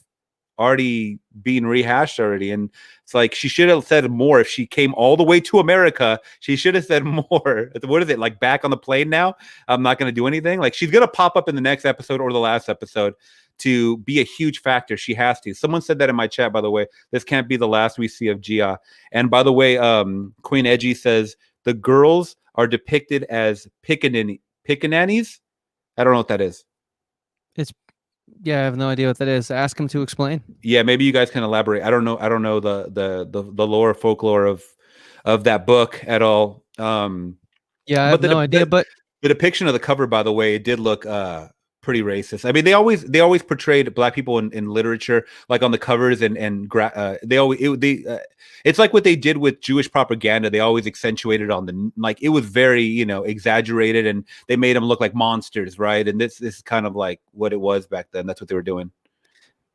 Speaker 2: already being rehashed already. And it's like she should have said more. If she came all the way to America, she should have said more. What is it, like, back on the plane now? I'm not going to do anything. Like, she's going to pop up in the next episode or the last episode to be a huge factor. She has to. Someone said that in my chat, by the way. This can't be the last we see of Gia. And by the way, Queen Edgy says the girls are depicted as pickaninnies. I don't know what that is.
Speaker 1: Yeah, I have no idea what that is. Ask him to explain.
Speaker 2: Yeah, maybe you guys can elaborate. I don't know the lore, folklore of that book at all.
Speaker 1: Yeah, I have no idea. But
Speaker 2: the depiction of the cover, by the way, it did look pretty racist. I mean, they always portrayed Black people in literature, like on the covers, and it's like what they did with Jewish propaganda. They always accentuated on like, it was very exaggerated, and they made them look like monsters, right? And this is kind of like what it was back then. That's what they were doing.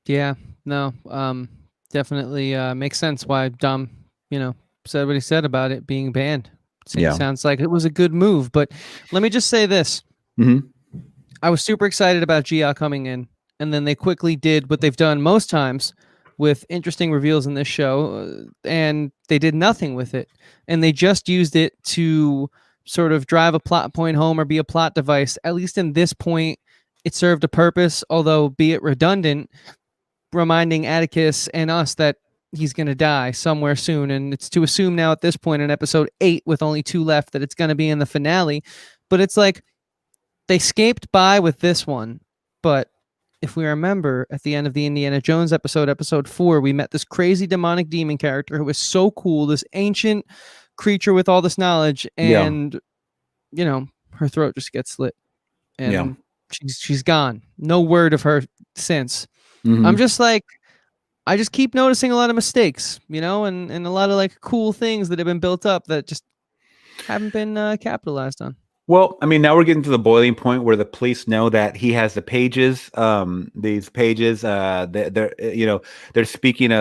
Speaker 1: Yeah, no, definitely makes sense why Dom, said what he said about it being banned. Sounds like it was a good move. But let me just say this.
Speaker 2: Mm-hmm.
Speaker 1: I was super excited about Gia coming in, and then they quickly did what they've done most times with interesting reveals in this show, and they did nothing with it. And they just used it to sort of drive a plot point home or be a plot device. At least in this point, it served a purpose, although be it redundant, reminding Atticus and us that he's going to die somewhere soon. And it's to assume now at this point in episode 8, with only 2 left, that it's going to be in the finale. But it's like, they scaped by with this one, but if we remember, at the end of the Indiana Jones episode 4, we met this crazy demonic demon character who was so cool, this ancient creature with all this knowledge, and her throat just gets slit, and she's gone. No word of her since. Mm-hmm. I'm just like, I just keep noticing a lot of mistakes, and a lot of like cool things that have been built up that just haven't been capitalized on.
Speaker 2: Well, I mean, now we're getting to the boiling point where the police know that he has the pages. These pages, they're speaking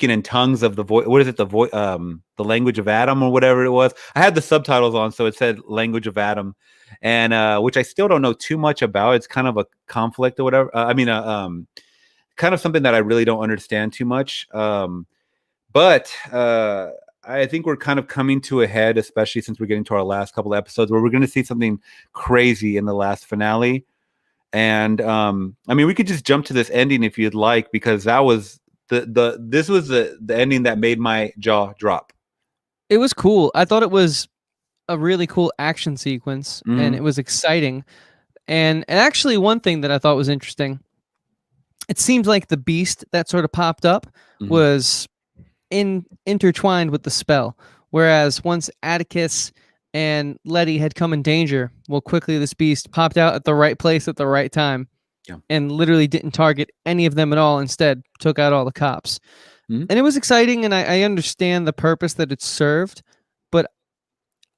Speaker 2: in tongues of the voice. What is it? The language of Adam or whatever it was. I had the subtitles on, so it said language of Adam, and which I still don't know too much about. It's kind of a conflict or whatever. Kind of something that I really don't understand too much. But I think we're kind of coming to a head, especially since we're getting to our last couple of episodes, where we're going to see something crazy in the last finale. And I mean, we could just jump to this ending if you'd like, because that was this was the ending that made my jaw drop.
Speaker 1: It was cool. I thought it was a really cool action sequence, and it was exciting. And actually, one thing that I thought was interesting, it seems like the beast that sort of popped up was intertwined with the spell. Whereas once Atticus and Letty had come in danger, well, quickly this beast popped out at the right place at the right time, and literally didn't target any of them at all. Instead, took out all the cops. And it was exciting, and I understand the purpose that it served, but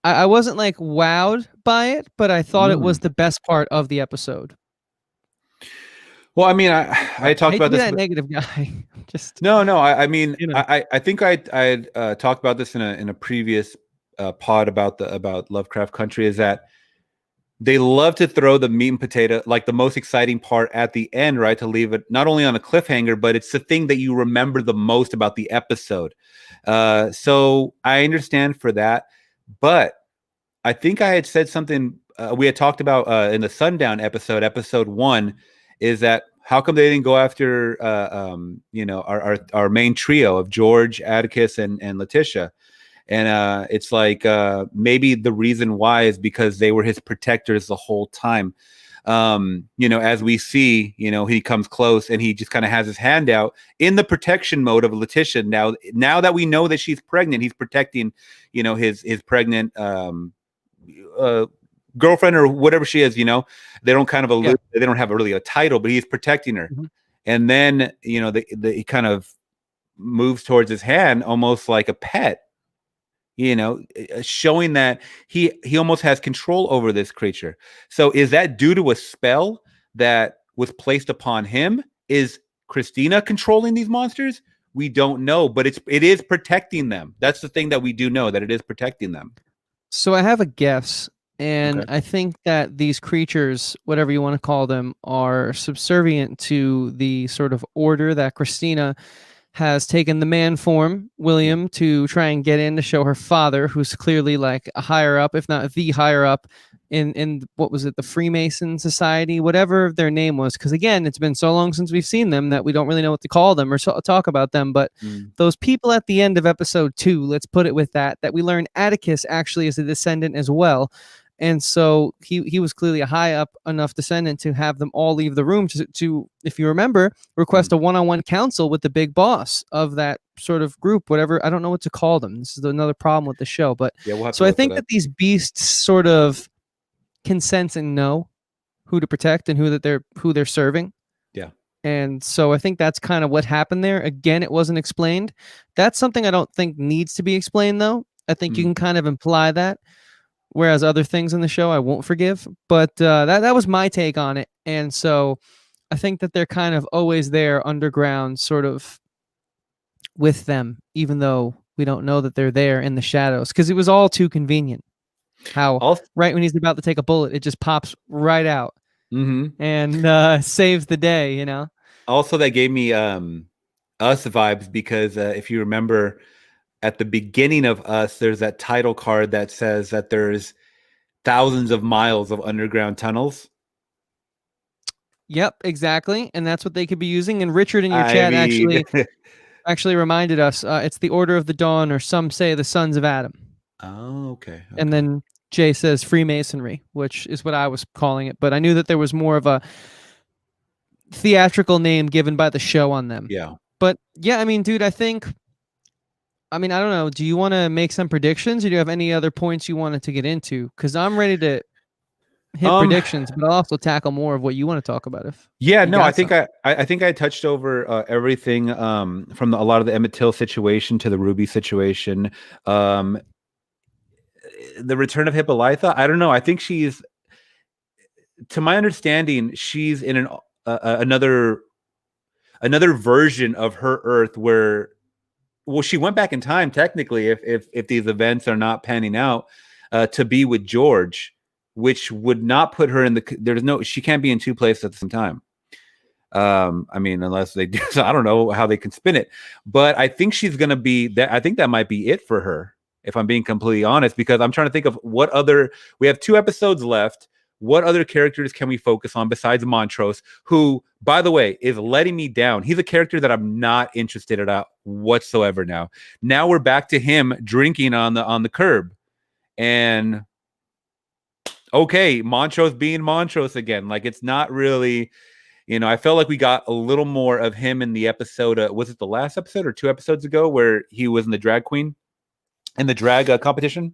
Speaker 1: I wasn't like wowed by it, but I thought it was the best part of the episode.
Speaker 2: Well, I mean, I talked about this.
Speaker 1: That negative guy. Just
Speaker 2: no. I mean,
Speaker 1: you know.
Speaker 2: I think I talked about this in a previous pod about Lovecraft Country. Is that they love to throw the meat and potato, like the most exciting part at the end, right? To leave it not only on a cliffhanger, but it's the thing that you remember the most about the episode. So I understand for that, but I think I had said something we had talked about in the Sundown episode 1, is that how come they didn't go after our main trio of George, Atticus, and Letitia? And it's like maybe the reason why is because they were his protectors the whole time. As we see, he comes close and he just kind of has his hand out in the protection mode of Letitia. Now that we know that she's pregnant, he's protecting, his pregnant girlfriend or whatever she is. They don't kind of allude, they don't have really a title, but he's protecting her. And then he kind of moves towards his hand almost like a pet. Showing that he almost has control over this creature. So is that due to a spell that was placed upon him? Is Christina controlling these monsters? We don't know, but it is protecting them. That's the thing that we do know, that it is protecting them.
Speaker 1: So I have a guess, and I think that these creatures, whatever you want to call them, are subservient to the sort of order that Christina has taken the man form, William, to try and get in to show her father, who's clearly like a higher up, if not the higher up in what was it, the Freemason Society, whatever their name was. Because again, it's been so long since we've seen them that we don't really know what to call them or talk about them. But those people at the end of episode 2, let's put it with that we learn Atticus actually is a descendant as well. And so he was clearly a high up enough descendant to have them all leave the room to if you remember, request a one-on-one counsel with the big boss of that sort of group, whatever. I don't know what to call them. This is another problem with the show. But so I think that these beasts sort of can sense and know who to protect and who they're serving.
Speaker 2: Yeah.
Speaker 1: And so I think that's kind of what happened there. Again, it wasn't explained. That's something I don't think needs to be explained, though. I think you can kind of imply that. Whereas other things in the show I won't forgive. But that was my take on it. And so I think that they're kind of always there underground, sort of with them, even though we don't know that they're there in the shadows. Because it was all too convenient. How right when he's about to take a bullet, it just pops right out and saves the day,
Speaker 2: Also, that gave me Us vibes, because if you remember, at the beginning of Us, there's that title card that says that there's thousands of miles of underground tunnels.
Speaker 1: Yep, exactly. And that's what they could be using. And Richard in your chat actually reminded us, it's the Order of the Dawn, or some say the Sons of Adam.
Speaker 2: Oh, okay.
Speaker 1: And then Jay says Freemasonry, which is what I was calling it. But I knew that there was more of a theatrical name given by the show on them.
Speaker 2: Yeah.
Speaker 1: But yeah, I mean, dude, I don't know. Do you want to make some predictions, or do you have any other points you wanted to get into? Because I'm ready to hit predictions, but I'll also tackle more of what you want to talk about.
Speaker 2: I think I touched over everything from a lot of the Emmett Till situation to the Ruby situation. The return of Hippolyta, I don't know. I think she's, to my understanding, she's in another version of her Earth where, well, she went back in time technically if these events are not panning out to be with George, which would not put her in she can't be in two places at the same time. I mean, unless they do, so I don't know how they can spin it, but I think she's going to be that. I think that might be it for her, if I'm being completely honest, because I'm trying to think of what other, we have 2 episodes left. What other characters can we focus on besides Montrose, who, by the way, is letting me down? He's a character that I'm not interested in whatsoever now. Now we're back to him drinking on the curb. And okay, Montrose being Montrose again. Like, it's not really, I felt like we got a little more of him in the episode. Was it the last episode or 2 episodes ago where he was in the drag queen in the drag competition?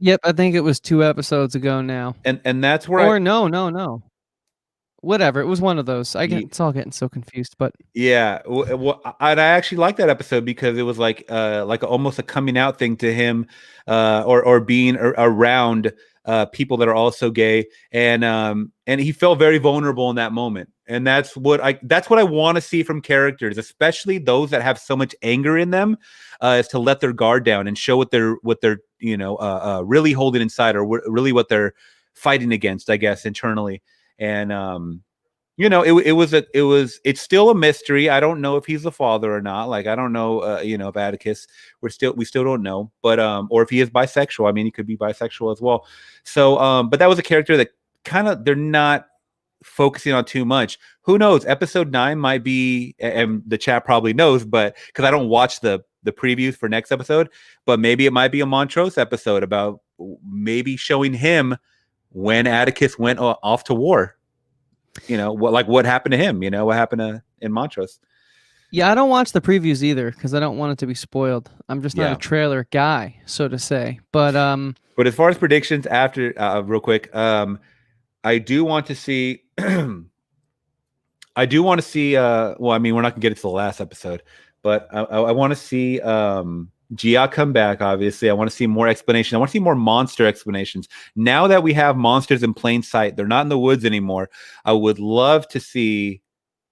Speaker 1: Yep, I think it was 2 episodes ago now.
Speaker 2: And that's where
Speaker 1: no. Whatever, it was one of those. It's all getting so confused, but
Speaker 2: yeah, I actually like that episode because it was like almost a coming out thing to him, or being around people that are also gay, and he felt very vulnerable in that moment, and that's what I want to see from characters, especially those that have so much anger in them, is to let their guard down and show what they're really holding inside, or really what they're fighting against, I guess, internally. And it's still a mystery. I don't know if he's the father or not. Like, I don't know, if Atticus, we still don't know, but or if he is bisexual. I mean, he could be bisexual as well. So, but that was a character that kind of, they're not focusing on too much. Who knows? Episode 9 might be, and the chat probably knows, but because I don't watch the previews for next episode, but maybe it might be a Montrose episode about maybe showing him when Atticus went off to war. What happened to him? What happened in Montrose?
Speaker 1: Yeah, I don't watch the previews either because I don't want it to be spoiled. I'm just not a trailer guy, so to say. But
Speaker 2: as far as predictions, after real quick, I do want to see. I do want to see. Well, I mean, we're not gonna get into the last episode, but I want to see Gia come back. Obviously, I want to see more explanation. I want to see more monster explanations. Now that we have monsters in plain sight, they're not in the woods anymore. I would love to see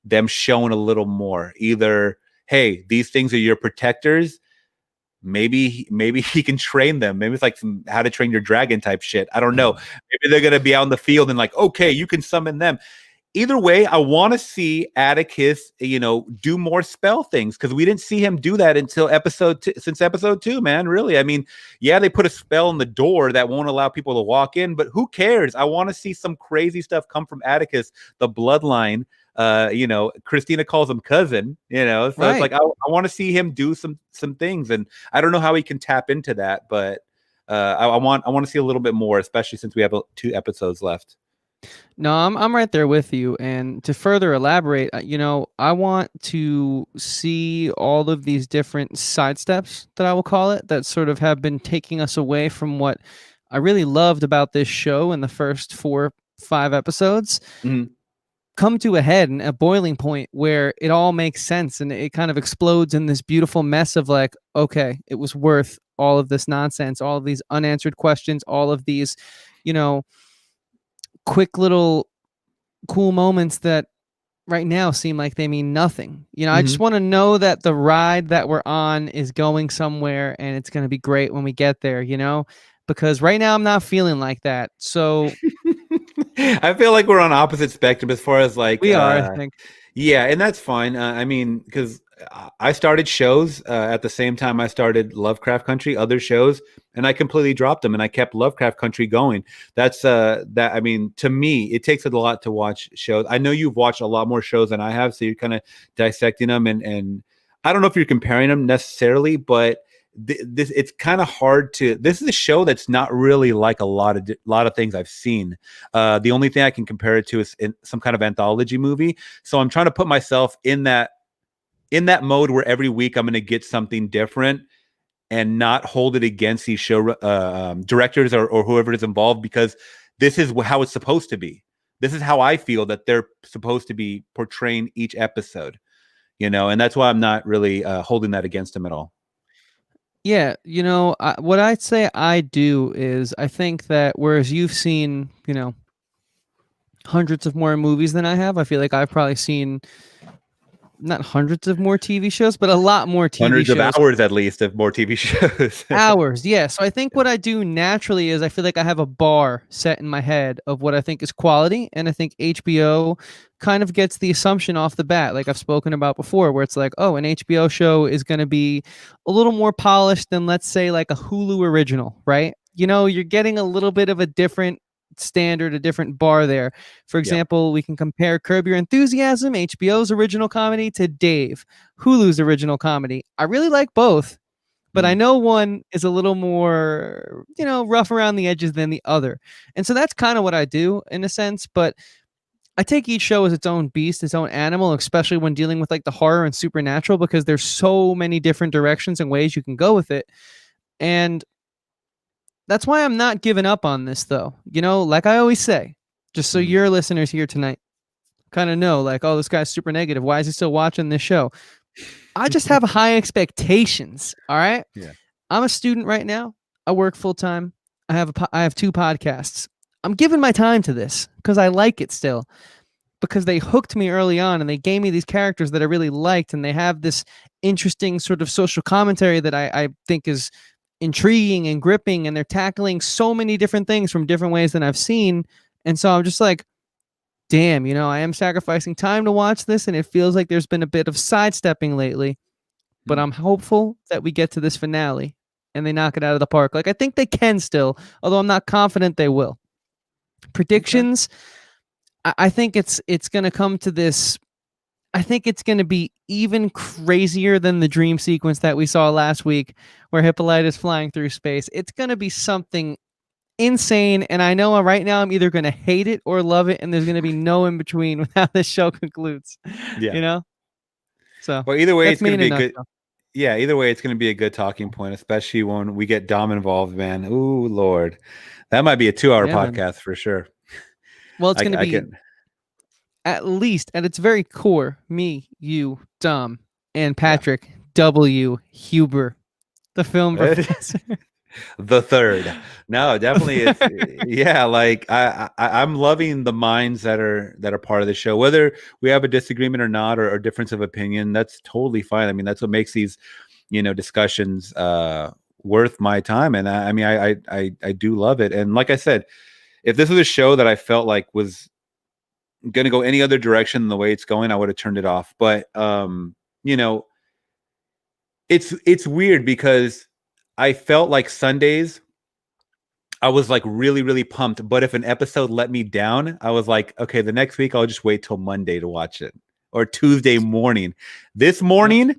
Speaker 2: them showing a little more. Either, hey, these things are your protectors. Maybe he can train them. Maybe it's like some How to Train Your Dragon type shit. I don't know. Maybe they're gonna be out in the field and like, okay, you can summon them. Either way, I want to see Atticus, do more spell things, because we didn't see him do that until since episode 2, man. Really, I mean, yeah, they put a spell in the door that won't allow people to walk in, but who cares? I want to see some crazy stuff come from Atticus, the bloodline. Christina calls him cousin. So right. It's like I want to see him do some things, and I don't know how he can tap into that, but I want to see a little bit more, especially since we have 2 episodes left.
Speaker 1: No, I'm right there with you. And to further elaborate, I want to see all of these different sidesteps, that I will call it, that sort of have been taking us away from what I really loved about this show in the first 4-5 episodes.
Speaker 2: Mm-hmm.
Speaker 1: Come to a head and a boiling point where it all makes sense, and it kind of explodes in this beautiful mess of like, okay, it was worth all of this nonsense, all of these unanswered questions, all of these, quick little cool moments that right now seem like they mean nothing. I just want to know that the ride that we're on is going somewhere, and it's going to be great when we get there, because right now I'm not feeling like that. So
Speaker 2: I feel like we're on opposite spectrum as far as like
Speaker 1: we are, I think.
Speaker 2: Yeah, and that's fine. I mean, because I started shows at the same time I started Lovecraft Country, other shows, and I completely dropped them, and I kept Lovecraft Country going. That's that. I mean, to me, it takes a lot to watch shows. I know you've watched a lot more shows than I have, so you're kind of dissecting them, and I don't know if you're comparing them necessarily, but this it's kind of hard to. This is a show that's not really like a lot of things I've seen. The only thing I can compare it to is in some kind of anthology movie. So I'm trying to put myself in that mode where every week I'm going to get something different and not hold it against these show directors or whoever is involved, because this is how it's supposed to be. This is how I feel that they're supposed to be portraying each episode, and that's why I'm not really holding that against them at all.
Speaker 1: Yeah, what I'd say I do is I think that whereas you've seen, hundreds of more movies than I have, I feel like I've probably seen not hundreds of more TV shows, but a lot more TV
Speaker 2: Hundreds of
Speaker 1: shows.
Speaker 2: hours at least of more TV shows.
Speaker 1: Hours, yeah. So I think what I do naturally is I feel like I have a bar set in my head of what I think is quality, and I think HBO kind of gets the assumption off the bat, like I've spoken about before, where it's like, oh, an HBO show is going to be a little more polished than, let's say, like a Hulu original, right? You're getting a little bit of a different standard, a different bar there. For example, we can compare Curb Your Enthusiasm, HBO's original comedy, to Dave, Hulu's original comedy. I really like both, but I know one is a little more, rough around the edges than the other. And so that's kind of what I do in a sense, but I take each show as its own beast, its own animal, especially when dealing with like the horror and supernatural, because there's so many different directions and ways you can go with it. And that's why I'm not giving up on this though. Like I always say, just so your listeners here tonight kind of know, like, oh, this guy's super negative. Why is he still watching this show? I just have high expectations. All right.
Speaker 2: Yeah.
Speaker 1: I'm a student right now. I work full time. I have 2 podcasts. I'm giving my time to this because I like it still, because they hooked me early on and they gave me these characters that I really liked, and they have this interesting sort of social commentary that I think is intriguing and gripping, and they're tackling so many different things from different ways than I've seen. And so I'm just like, damn, I am sacrificing time to watch this, and it feels like there's been a bit of sidestepping lately, but I'm hopeful that we get to this finale and they knock it out of the park. Like, I think they can still, although I'm not confident they will. Predictions, okay. I think it's going to come to this. I think it's going to be even crazier than the dream sequence that we saw last week where Hippolyta is flying through space. It's going to be something insane, and I know right now I'm either going to hate it or love it, and there's going to be no in between with how this show concludes.
Speaker 2: Yeah.
Speaker 1: So,
Speaker 2: well, either way, it's going to be
Speaker 1: good.
Speaker 2: Yeah, either way, it's going to be a good talking point, especially when we get Dom involved, man. Ooh, Lord. That might be a 2-hour podcast, man. For sure.
Speaker 1: Well, it's going to be at least at its very core, me, you, Dom, and Patrick W. Huber, the film professor.
Speaker 2: The third. No, definitely. Yeah, like I'm loving the minds that are part of the show, whether we have a disagreement or not, or difference of opinion. That's totally fine. I mean, that's what makes these discussions worth my time. And I do love it. And like I said, if this was a show that I felt like was going to go any other direction than the way it's going, I would have turned it off. But it's weird because I felt like Sundays, I was like really, really pumped. But if an episode let me down, I was like, okay, the next week I'll just wait till Monday to watch it, or Tuesday morning. This morning,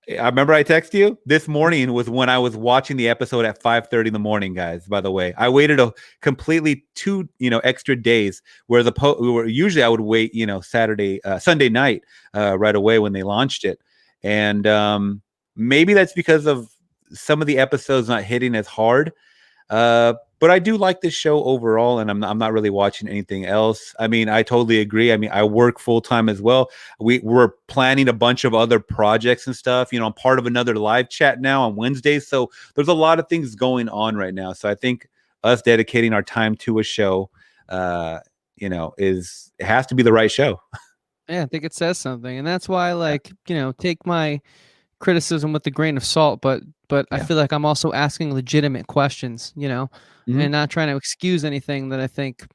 Speaker 2: I remember I texted you. This morning was when I was watching the episode at 5:30 in the morning, guys. By the way, I waited a completely 2 extra days. Where usually I would wait Sunday night right away when they launched it, and maybe that's because of some of the episodes not hitting as hard. But I do like this show overall, and I'm not really watching anything else. I mean, I totally agree. I mean, I work full time as well. We're planning a bunch of other projects and stuff. I'm part of another live chat now on Wednesdays. So there's a lot of things going on right now. So I think us dedicating our time to a show, it has to be the right show.
Speaker 1: Yeah, I think it says something. And that's why, take my criticism with a grain of salt, but I feel like I'm also asking legitimate questions, and not trying to excuse anything that I think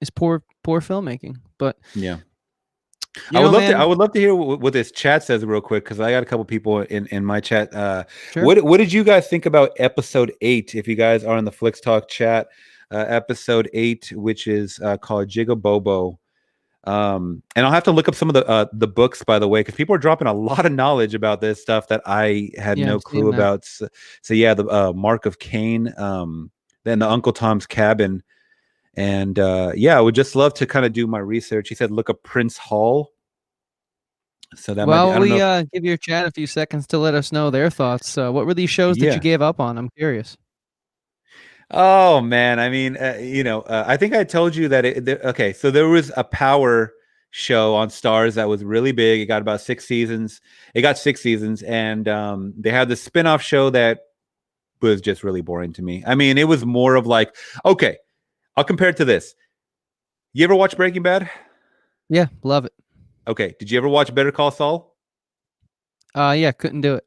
Speaker 1: is poor filmmaking. But
Speaker 2: yeah, I would love to hear what this chat says real quick, because I got a couple people in my chat. Sure. What did you guys think about episode 8? If you guys are in the Flix Talk chat, episode 8, which is called Jig-a-Bobo. And I'll have to look up some of the books, by the way, because people are dropping a lot of knowledge about this stuff that I had no clue about. So yeah, the Mark of Cain, then the Uncle Tom's Cabin, and I would just love to kind of do my research. He said look up Prince Hall. So that
Speaker 1: give your chat a few seconds to let us know their thoughts. What were these shows that you gave up on? I'm curious.
Speaker 2: Oh man, I mean, I think I told you that. So there was a Power show on Stars that was really big. It got about 6 seasons. It got 6 seasons, and they had the spinoff show that was just really boring to me. I mean, it was more of like, okay, I'll compare it to this. You ever watch Breaking Bad?
Speaker 1: Yeah, love it.
Speaker 2: Okay, did you ever watch Better Call Saul?
Speaker 1: Yeah, couldn't do it.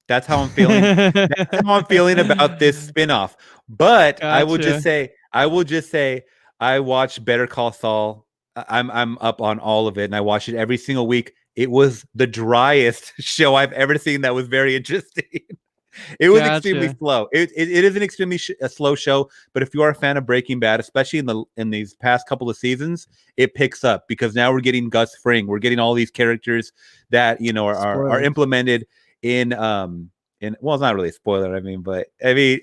Speaker 2: That's how I'm feeling. That's how I'm feeling about this spinoff. But
Speaker 1: Gotcha.
Speaker 2: I will just say, I watched Better Call Saul. I'm up on all of it, and I watch it every single week. It was the driest show I've ever seen. That was very interesting. It was extremely
Speaker 1: Gotcha.
Speaker 2: slow. It is an extremely a slow show, but if you are a fan of Breaking Bad, especially in these past couple of seasons, it picks up because now we're getting Gus Fring. We're getting all these characters that are
Speaker 1: Spoilers.
Speaker 2: implemented in well, it's not really a spoiler. I mean, but I mean,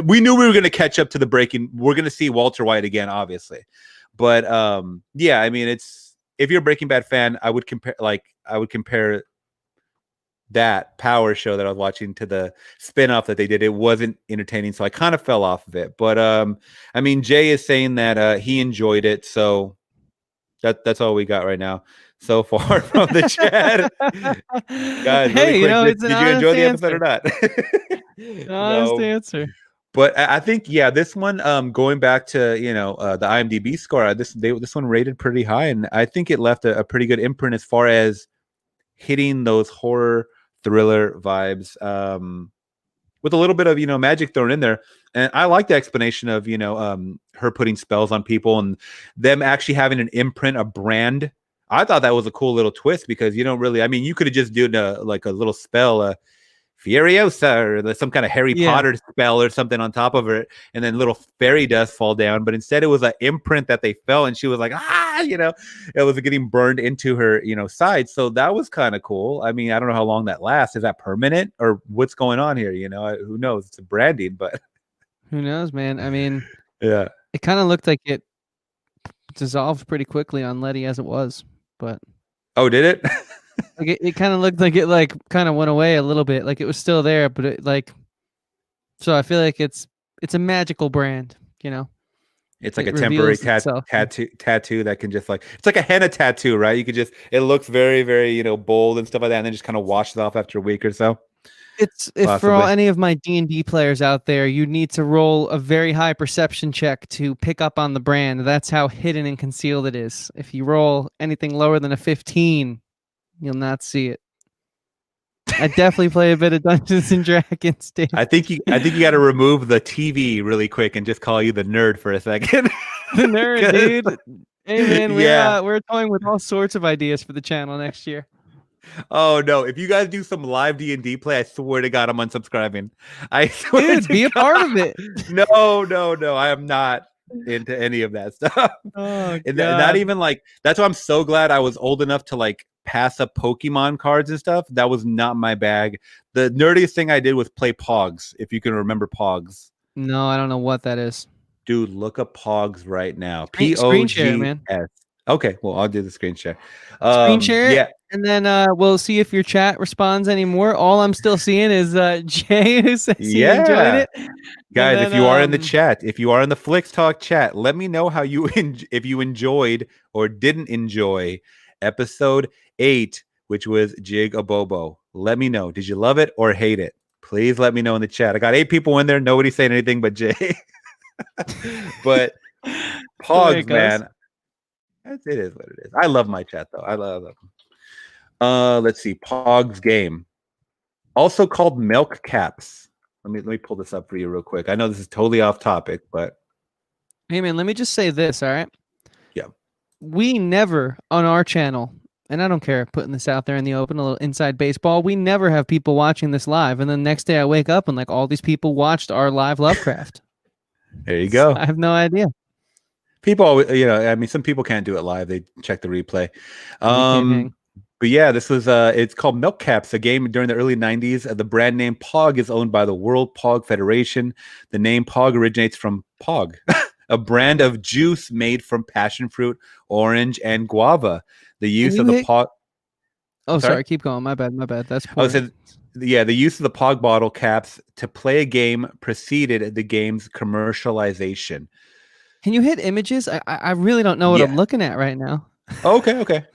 Speaker 2: we knew we were going to catch up to the breaking. We're going to see Walter White again, obviously, but yeah, I mean, it's if you're a Breaking Bad fan, I would compare that Power show that I was watching to the spinoff that they did. It wasn't entertaining, so I kind of fell off of it. But I mean, Jay is saying that he enjoyed it, so that's all we got right now so far from the chat. Guys, really
Speaker 1: Hey,
Speaker 2: quick,
Speaker 1: it's an
Speaker 2: did you
Speaker 1: honest
Speaker 2: enjoy the episode
Speaker 1: answer.
Speaker 2: or not?
Speaker 1: Honest
Speaker 2: No,
Speaker 1: answer.
Speaker 2: but I think yeah, this one going back to the IMDb score, this one rated pretty high, and I think it left a pretty good imprint as far as hitting those horror thriller vibes with a little bit of magic thrown in there. And I like the explanation of her putting spells on people and them actually having an imprint, a brand. I thought that was a cool little twist because you don't really, I mean, you could have just done a little spell, Furiosa, or some kind of Harry Potter spell or something on top of it, and then little fairy dust fall down. But instead, it was an imprint that they felt, and she was like, it was getting burned into her, side. So that was kind of cool. I mean, I don't know how long that lasts. Is that permanent or what's going on here? Who knows? It's a branding, but
Speaker 1: Who knows, man? I mean,
Speaker 2: yeah.
Speaker 1: it kind of looked like it dissolved pretty quickly on Letty as it was, but
Speaker 2: Oh, did it?
Speaker 1: like it kind of looked like it kind of went away a little bit. Like it was still there, but so I feel like it's a magical brand,
Speaker 2: It's like
Speaker 1: It
Speaker 2: a temporary
Speaker 1: reveals itself.
Speaker 2: tattoo that can just it's like a henna tattoo, right? You could just, it looks very, very, bold and stuff like that. And then just kind of washes off after a week or so.
Speaker 1: It's if for
Speaker 2: Possibly.
Speaker 1: any of my D&D players out there, you need to roll a very high perception check to pick up on the brand. That's how hidden and concealed it is. If you roll anything lower than a 15, you'll not see it. I definitely play a bit of Dungeons and Dragons, dude.
Speaker 2: I think you got to remove the TV really quick and just call you the nerd for a second.
Speaker 1: The nerd, dude. Hey man, we're toying with all sorts of ideas for the channel next year.
Speaker 2: Oh no! If you guys do some live D&D play, I swear to God, I'm unsubscribing. I swear,
Speaker 1: dude, be a part of it.
Speaker 2: No, I am not into any of that stuff.
Speaker 1: Oh,
Speaker 2: and
Speaker 1: God.
Speaker 2: not even that's why I'm so glad I was old enough to pass up Pokemon cards and stuff. That was not my bag. The nerdiest thing I did was play Pogs. If you can remember Pogs.
Speaker 1: No, I don't know what that is.
Speaker 2: Dude, look up Pogs right now.
Speaker 1: Screen share, man.
Speaker 2: Pogs. Okay, well, I'll do the screen share.
Speaker 1: Screen share
Speaker 2: yeah.
Speaker 1: And then we'll see if your chat responds anymore. All I'm still seeing is Jay who says he enjoyed it.
Speaker 2: Guys, if you are in the chat, if you are in the Flix Talk chat, let me know how if you enjoyed or didn't enjoy episode 8, which was Jig-a-Bobo. Let me know. Did you love it or hate it? Please let me know in the chat. I got 8 people in there. Nobody's saying anything but Jay. But Pogs, man. It is what it is. I love my chat though. I love them. Let's see. Pogs game, also called milk caps. Let me pull this up for you real quick. I know this is totally off topic, but
Speaker 1: hey man, let me just say this. All right.
Speaker 2: Yeah.
Speaker 1: We never on our channel, and I don't care putting this out there in the open, a little inside baseball. We never have people watching this live, and then the next day I wake up and all these people watched our live Lovecraft.
Speaker 2: There you go.
Speaker 1: I have no idea.
Speaker 2: People always, I mean, some people can't do it live. They check the replay. But yeah, this was it's called Milk Caps, a game during the early 90s. The brand name Pog is owned by the World Pog Federation. The name Pog originates from Pog, a brand of juice made from passion fruit, orange, and guava. The use of the Pog.
Speaker 1: Oh, sorry, keep going. My bad. That's
Speaker 2: the use of the Pog bottle caps to play a game preceded the game's commercialization.
Speaker 1: Can you hit images? I really don't know what I'm looking at right now.
Speaker 2: Okay.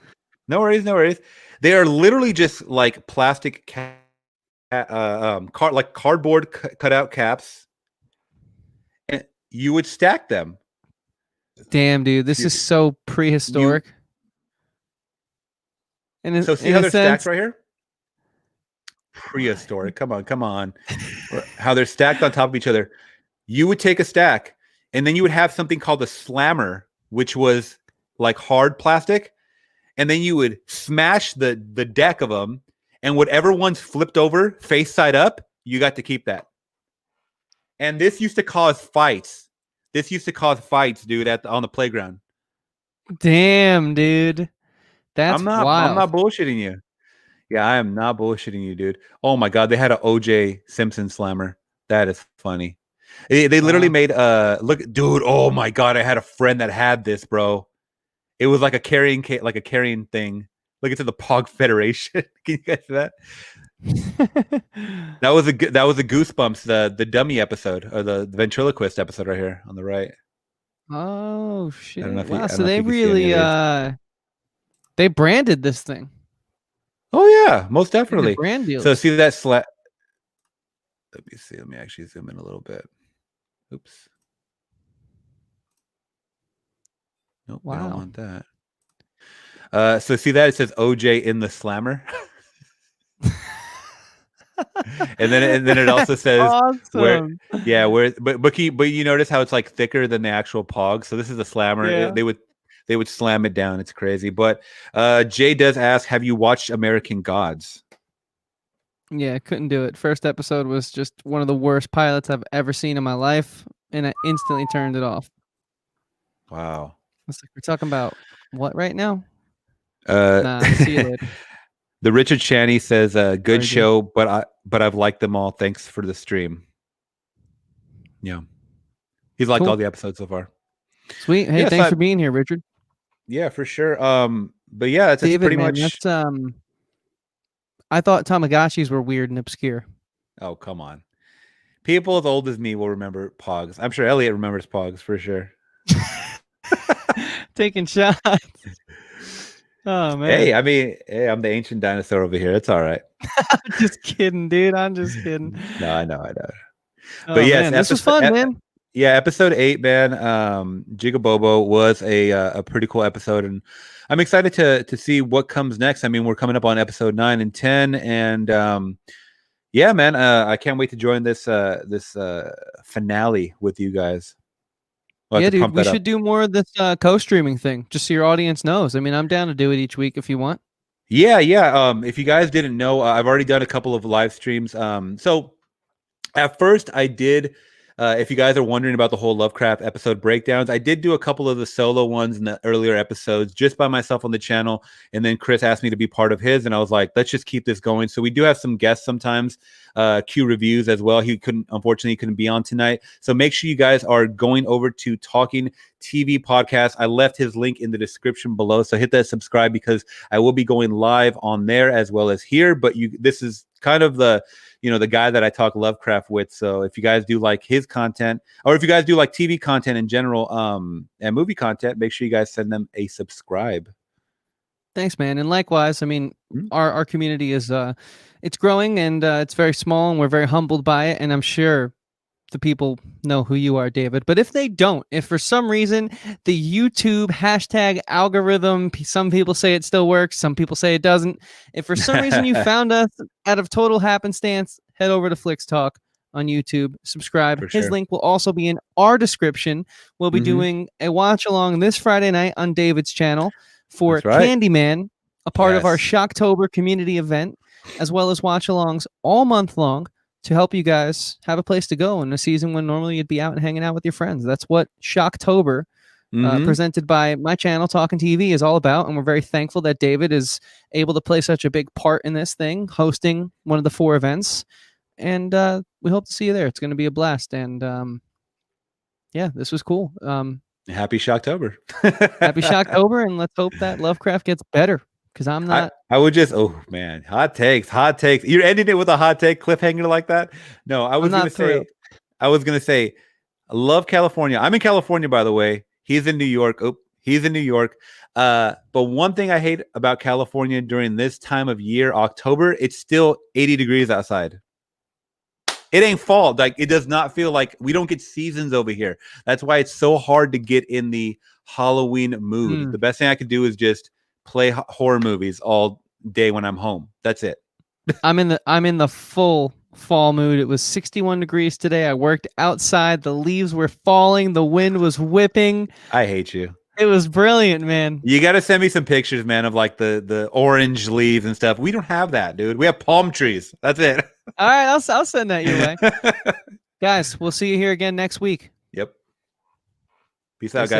Speaker 2: No worries. They are literally just like plastic cardboard cutout caps, and you would stack them.
Speaker 1: Damn, dude, this is so prehistoric.
Speaker 2: So see
Speaker 1: in
Speaker 2: how
Speaker 1: a
Speaker 2: they're stacked
Speaker 1: sense.
Speaker 2: right here? Prehistoric. Come on. How they're stacked on top of each other. You would take a stack, and then you would have something called a slammer, which was like hard plastic, and then you would smash the deck of them, and whatever one's flipped over face side up, you got to keep that. And this used to cause fights. Dude, on the playground.
Speaker 1: Damn, dude. That's
Speaker 2: I'm
Speaker 1: wild.
Speaker 2: not bullshitting you. Yeah, I am not bullshitting you, dude. Oh my god, they had an OJ Simpson slammer. That is funny. They literally
Speaker 1: Wow.
Speaker 2: made look, dude. Oh my god, I had a friend that had this, bro. It was like a carrying thing. Look into the Pog Federation. Can you guys see that? That was a Goosebumps, the dummy episode, or the ventriloquist episode right here on the right.
Speaker 1: Oh
Speaker 2: I don't know
Speaker 1: shit.
Speaker 2: if you,
Speaker 1: Wow.
Speaker 2: I don't
Speaker 1: So
Speaker 2: know if
Speaker 1: they
Speaker 2: you can see any
Speaker 1: really
Speaker 2: of these.
Speaker 1: they branded this thing.
Speaker 2: Oh yeah, most
Speaker 1: They did
Speaker 2: definitely.
Speaker 1: brand
Speaker 2: So
Speaker 1: deals.
Speaker 2: see that Let me see. Let me actually zoom in a little bit. Oops. Nope, we don't
Speaker 1: Wow.
Speaker 2: want that. So see that it says OJ in the slammer, and then it also says where,
Speaker 1: Awesome.
Speaker 2: yeah, where, but you notice how it's like thicker than the actual Pog. So this is a slammer.
Speaker 1: Yeah.
Speaker 2: They would slam it down. It's crazy. But Jay does ask, have you watched American Gods?
Speaker 1: Yeah, couldn't do it. First episode was just one of the worst pilots I've ever seen in my life, and I instantly turned it off.
Speaker 2: Wow.
Speaker 1: It's like, we're talking about what right now?
Speaker 2: Uh,
Speaker 1: Nah, see you later.
Speaker 2: the Richard Chaney says, "Good
Speaker 1: Sorry, dude.
Speaker 2: show, but I've liked them all. Thanks for the stream." Yeah, he's liked
Speaker 1: Cool.
Speaker 2: all the episodes so far.
Speaker 1: Sweet. Hey,
Speaker 2: Yeah,
Speaker 1: thanks for being here, Richard.
Speaker 2: Yeah, for sure. But yeah, that's
Speaker 1: David,
Speaker 2: pretty
Speaker 1: man,
Speaker 2: much.
Speaker 1: that's I thought Tamagotchis were weird and obscure.
Speaker 2: Oh, come on. People as old as me will remember Pogs. I'm sure Elliot remembers Pogs for sure.
Speaker 1: Taking shots. Oh man.
Speaker 2: Hey, I mean, I'm the ancient dinosaur over here. It's all right.
Speaker 1: I'm just kidding, dude. I'm just kidding.
Speaker 2: No, I know.
Speaker 1: Oh,
Speaker 2: But yes,
Speaker 1: man, this was fun, man.
Speaker 2: Yeah, episode 8, man. Jig-a-Bobo was a pretty cool episode, and I'm excited to see what comes next. I mean, we're coming up on episode 9 and 10, and yeah, man, I can't wait to join this finale with you guys.
Speaker 1: Yeah, dude, we should do more of this co-streaming thing, just so your audience knows. I mean, I'm down to do it each week if you want.
Speaker 2: Yeah. If you guys didn't know, I've already done a couple of live streams. So at first I did. If you guys are wondering about the whole Lovecraft episode breakdowns, I did do a couple of the solo ones in the earlier episodes just by myself on the channel. And then Chris asked me to be part of his, and I was like, let's just keep this going. So we do have some guests sometimes, Q reviews as well. Unfortunately, he couldn't be on tonight. So make sure you guys are going over to Talking TV Podcast. I left his link in the description below. So hit that subscribe, because I will be going live on there as well as here. But this is kind of the guy that I talk Lovecraft with. So if you guys do like his content, or if you guys do like TV content in general, and movie content, make sure you guys send them a subscribe.
Speaker 1: Thanks, man. And likewise, I mean, our community is it's growing, and it's very small, and we're very humbled by it. And I'm sure the people know who you are, David. But if they don't, if for some reason the YouTube hashtag algorithm, some people say it still works, some people say it doesn't. If for some reason you found us out of total happenstance, head over to Flix Talk on YouTube, subscribe. His link will also be in our description. We'll be doing a watch along this Friday night on David's channel for Candyman, a part of our Shocktober community event, as well as watch alongs all month long, to help you guys have a place to go in a season when normally you'd be out and hanging out with your friends. That's what Shocktober, presented by my channel, Talking TV, is all about. And we're very thankful that David is able to play such a big part in this thing, hosting one of the 4 events. And we hope to see you there. It's going to be a blast. And yeah, this was cool.
Speaker 2: Happy Shocktober.
Speaker 1: Happy Shocktober. And let's hope that Lovecraft gets better. Because I'm not.
Speaker 2: I would just, oh man, hot takes. You're ending it with a hot take cliffhanger like that? No, I was gonna say, I love California. I'm in California, by the way. He's in New York. But one thing I hate about California during this time of year, October, it's still 80 degrees outside. It ain't fall. Like, it does not feel like we don't get seasons over here. That's why it's so hard to get in the Halloween mood. The best thing I could do is just play horror movies all day when I'm home. That's it.
Speaker 1: I'm in the full fall mood. It was 61 degrees today. I worked outside. The leaves were falling. The wind was whipping.
Speaker 2: I hate you.
Speaker 1: It was brilliant, man.
Speaker 2: You got to send me some pictures, man, of like the orange leaves and stuff. We don't have that, dude. We have palm trees. That's it.
Speaker 1: All right, I'll send that your way. Guys, we'll see you here again next week.
Speaker 2: Yep. Peace out, guys.